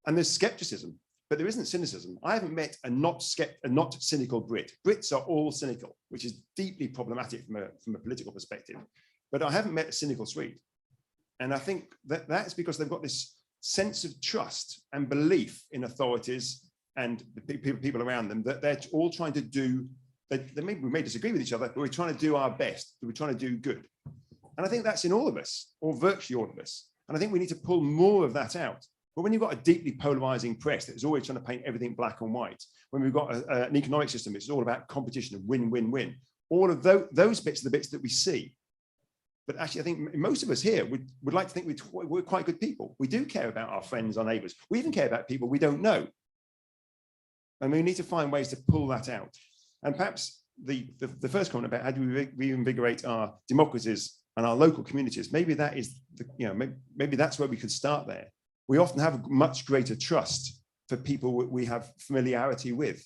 [SPEAKER 6] and there's skepticism, but there isn't cynicism. I haven't met a not cynical Brit. Brits are all cynical, which is deeply problematic from a political perspective. But I haven't met a cynical Swede. And I think that's because they've got this sense of trust and belief in authorities and the people around them, that they're all trying to do, we may disagree with each other, but we're trying to do our best, we're trying to do good. And I think that's in all of us, or virtually all of us. And I think we need to pull more of that out. But when you've got a deeply polarizing press that's always trying to paint everything black and white, when we've got an economic system which is all about competition and win, win, win, all of those bits are the bits that we see. But actually, I think most of us here would like to think we're quite good people. We do care about our friends, our neighbors. We even care about people we don't know. And we need to find ways to pull that out. And perhaps the first comment about how do we reinvigorate our democracies and our local communities, maybe that is, maybe that's where we could start there. We often have much greater trust for people we have familiarity with.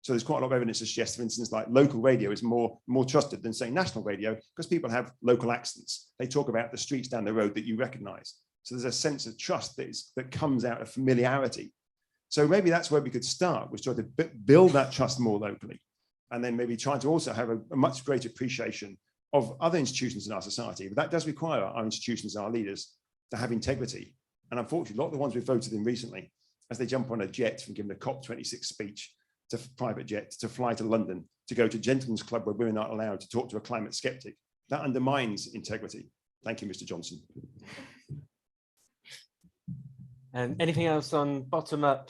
[SPEAKER 6] So there's quite a lot of evidence to suggest, for instance, like local radio is more trusted than, say, national radio, because people have local accents. They talk about the streets down the road that you recognize. So there's a sense of trust that comes out of familiarity. So maybe that's where we could start, was try to build that trust more locally, and then maybe try to also have a much greater appreciation of other institutions in our society. But that does require our institutions and our leaders to have integrity. And unfortunately, a lot of the ones we've voted in recently, as they jump on a jet from giving a COP26 speech to private jet, to fly to London, to go to a gentleman's club where women aren't allowed to talk to a climate skeptic, that undermines integrity. Thank you, Mr. Johnson.
[SPEAKER 2] And anything else on bottom-up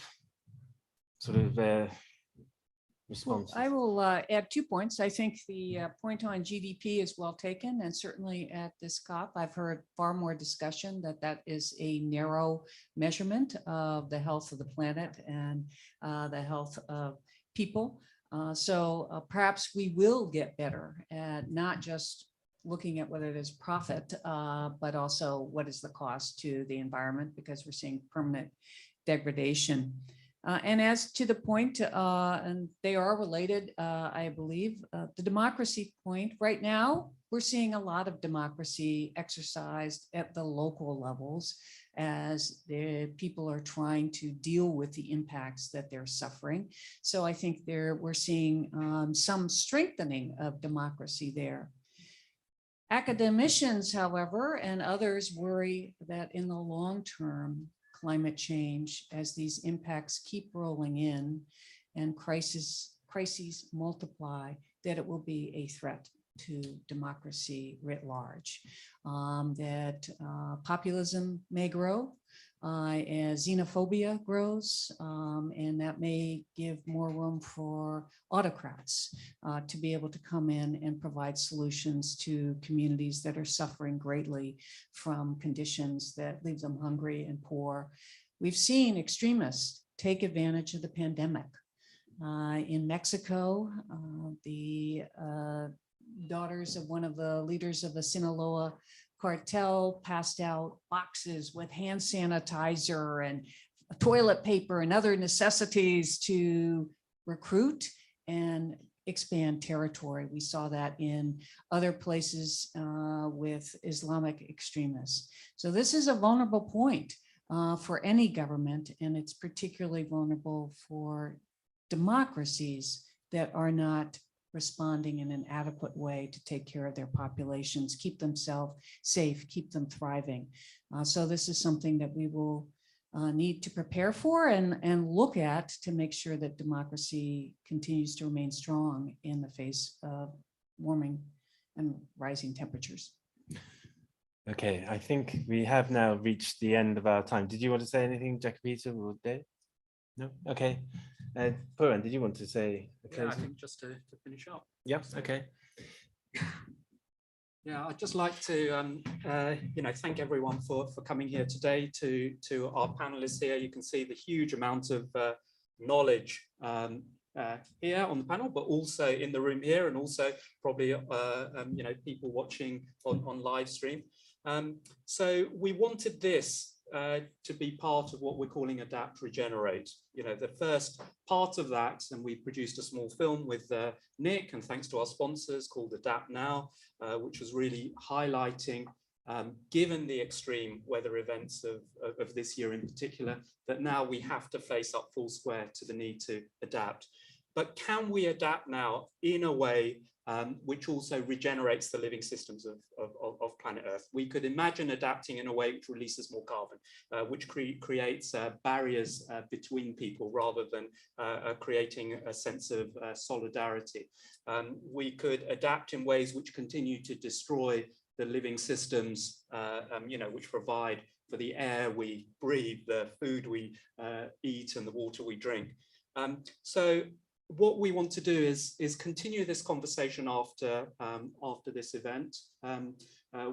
[SPEAKER 2] sort of response?
[SPEAKER 4] I will add 2 points. I think the point on GDP is well taken, and certainly at this COP, I've heard far more discussion that is a narrow measurement of the health of the planet and the health of people. So perhaps we will get better at not just looking at whether there's profit, but also what is the cost to the environment, because we're seeing permanent degradation. And as to the point, and they are related, I believe, the democracy point, right now, we're seeing a lot of democracy exercised at the local levels as the people are trying to deal with the impacts that they're suffering. So I think we're seeing some strengthening of democracy there. Academicians, however, and others worry that in the long term, climate change, as these impacts keep rolling in and crises multiply, that it will be a threat to democracy writ large, that populism may grow as xenophobia grows, and that may give more room for autocrats to be able to come in and provide solutions to communities that are suffering greatly from conditions that leave them hungry and poor. We've seen extremists take advantage of the pandemic. In Mexico, the daughters of one of the leaders of the Sinaloa cartel passed out boxes with hand sanitizer and toilet paper and other necessities to recruit and expand territory. We saw that in other places with Islamic extremists. So this is a vulnerable point for any government, and it's particularly vulnerable for democracies that are not responding in an adequate way to take care of their populations, keep themselves safe, keep them thriving. So this is something that we will need to prepare for and look at to make sure that democracy continues to remain strong in the face of warming and rising temperatures.
[SPEAKER 2] Okay, I think we have now reached the end of our time. Did you want to say anything, Jakapita or Dave? No? Okay. Pooran, did you want to say a closing?
[SPEAKER 1] Yeah, I think just to finish up.
[SPEAKER 2] Yep, okay.
[SPEAKER 1] Yeah, I'd just like to thank everyone for coming here today. To our panelists here, you can see the huge amount of knowledge here on the panel, but also in the room here, and also probably people watching on live stream. So we wanted this to be part of what we're calling Adapt, Regenerate. The first part of that, and we produced a small film with Nick, and thanks to our sponsors, called Adapt Now, which was really highlighting, given the extreme weather events of this year in particular, that now we have to face up full square to the need to adapt. But can we adapt now in a way which also regenerates the living systems of planet Earth? We could imagine adapting in a way which releases more carbon, which creates barriers between people rather than creating a sense of solidarity. We could adapt in ways which continue to destroy the living systems, which provide for the air we breathe, the food we eat, and the water we drink. So what we want to do is continue this conversation after this event.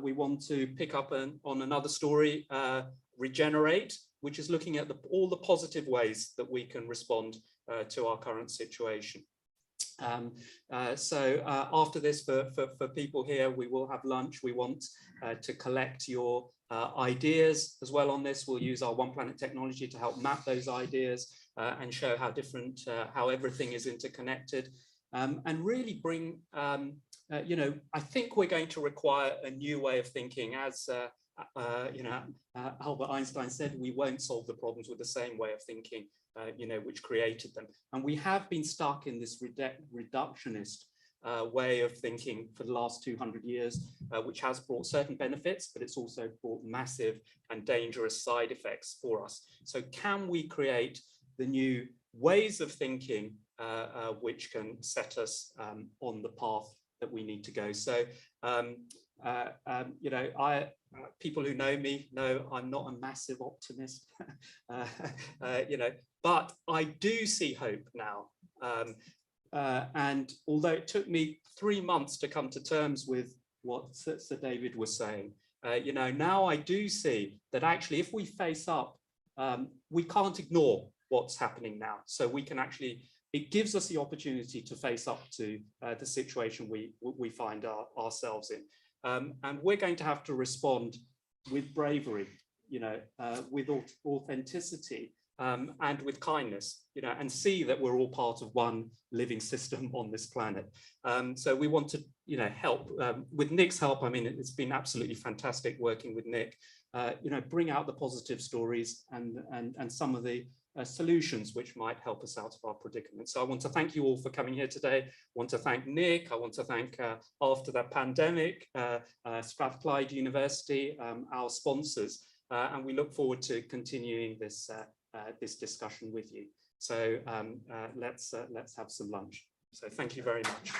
[SPEAKER 1] We want to pick up on another story, Regenerate, which is looking at all the positive ways that we can respond to our current situation. So after this, for people here, we will have lunch. We want to collect your ideas as well on this. We'll use our One Planet technology to help map those ideas and show how different, how everything is interconnected, and really bring, you know, I think we're going to require a new way of thinking. As you know, Albert Einstein said, we won't solve the problems with the same way of thinking, you know, which created them. And we have been stuck in this reductionist way of thinking for the last 200 years, which has brought certain benefits, but it's also brought massive and dangerous side effects for us. So can we create the new ways of thinking which can set us on the path that we need to go? So, you know, people who know me know I'm not a massive optimist, you know, but I do see hope now. And although it took me 3 months to come to terms with what Sir David was saying, you know, now I do see that actually if we face up, we can't ignore what's happening now. So we can actually, it gives us the opportunity to face up to the situation we find ourselves in. And we're going to have to respond with bravery, you know, with authenticity, and with kindness, you know, and see that we're all part of one living system on this planet. So we want to, you know, help with Nick's help. I mean, it's been absolutely fantastic working with Nick, you know, bring out the positive stories and some of the solutions which might help us out of our predicament. So I want to thank you all for coming here today. I want to thank Nick. I want to thank, after the pandemic, Strathclyde University, our sponsors, and we look forward to continuing this this discussion with you. So let's have some lunch. So thank you very much.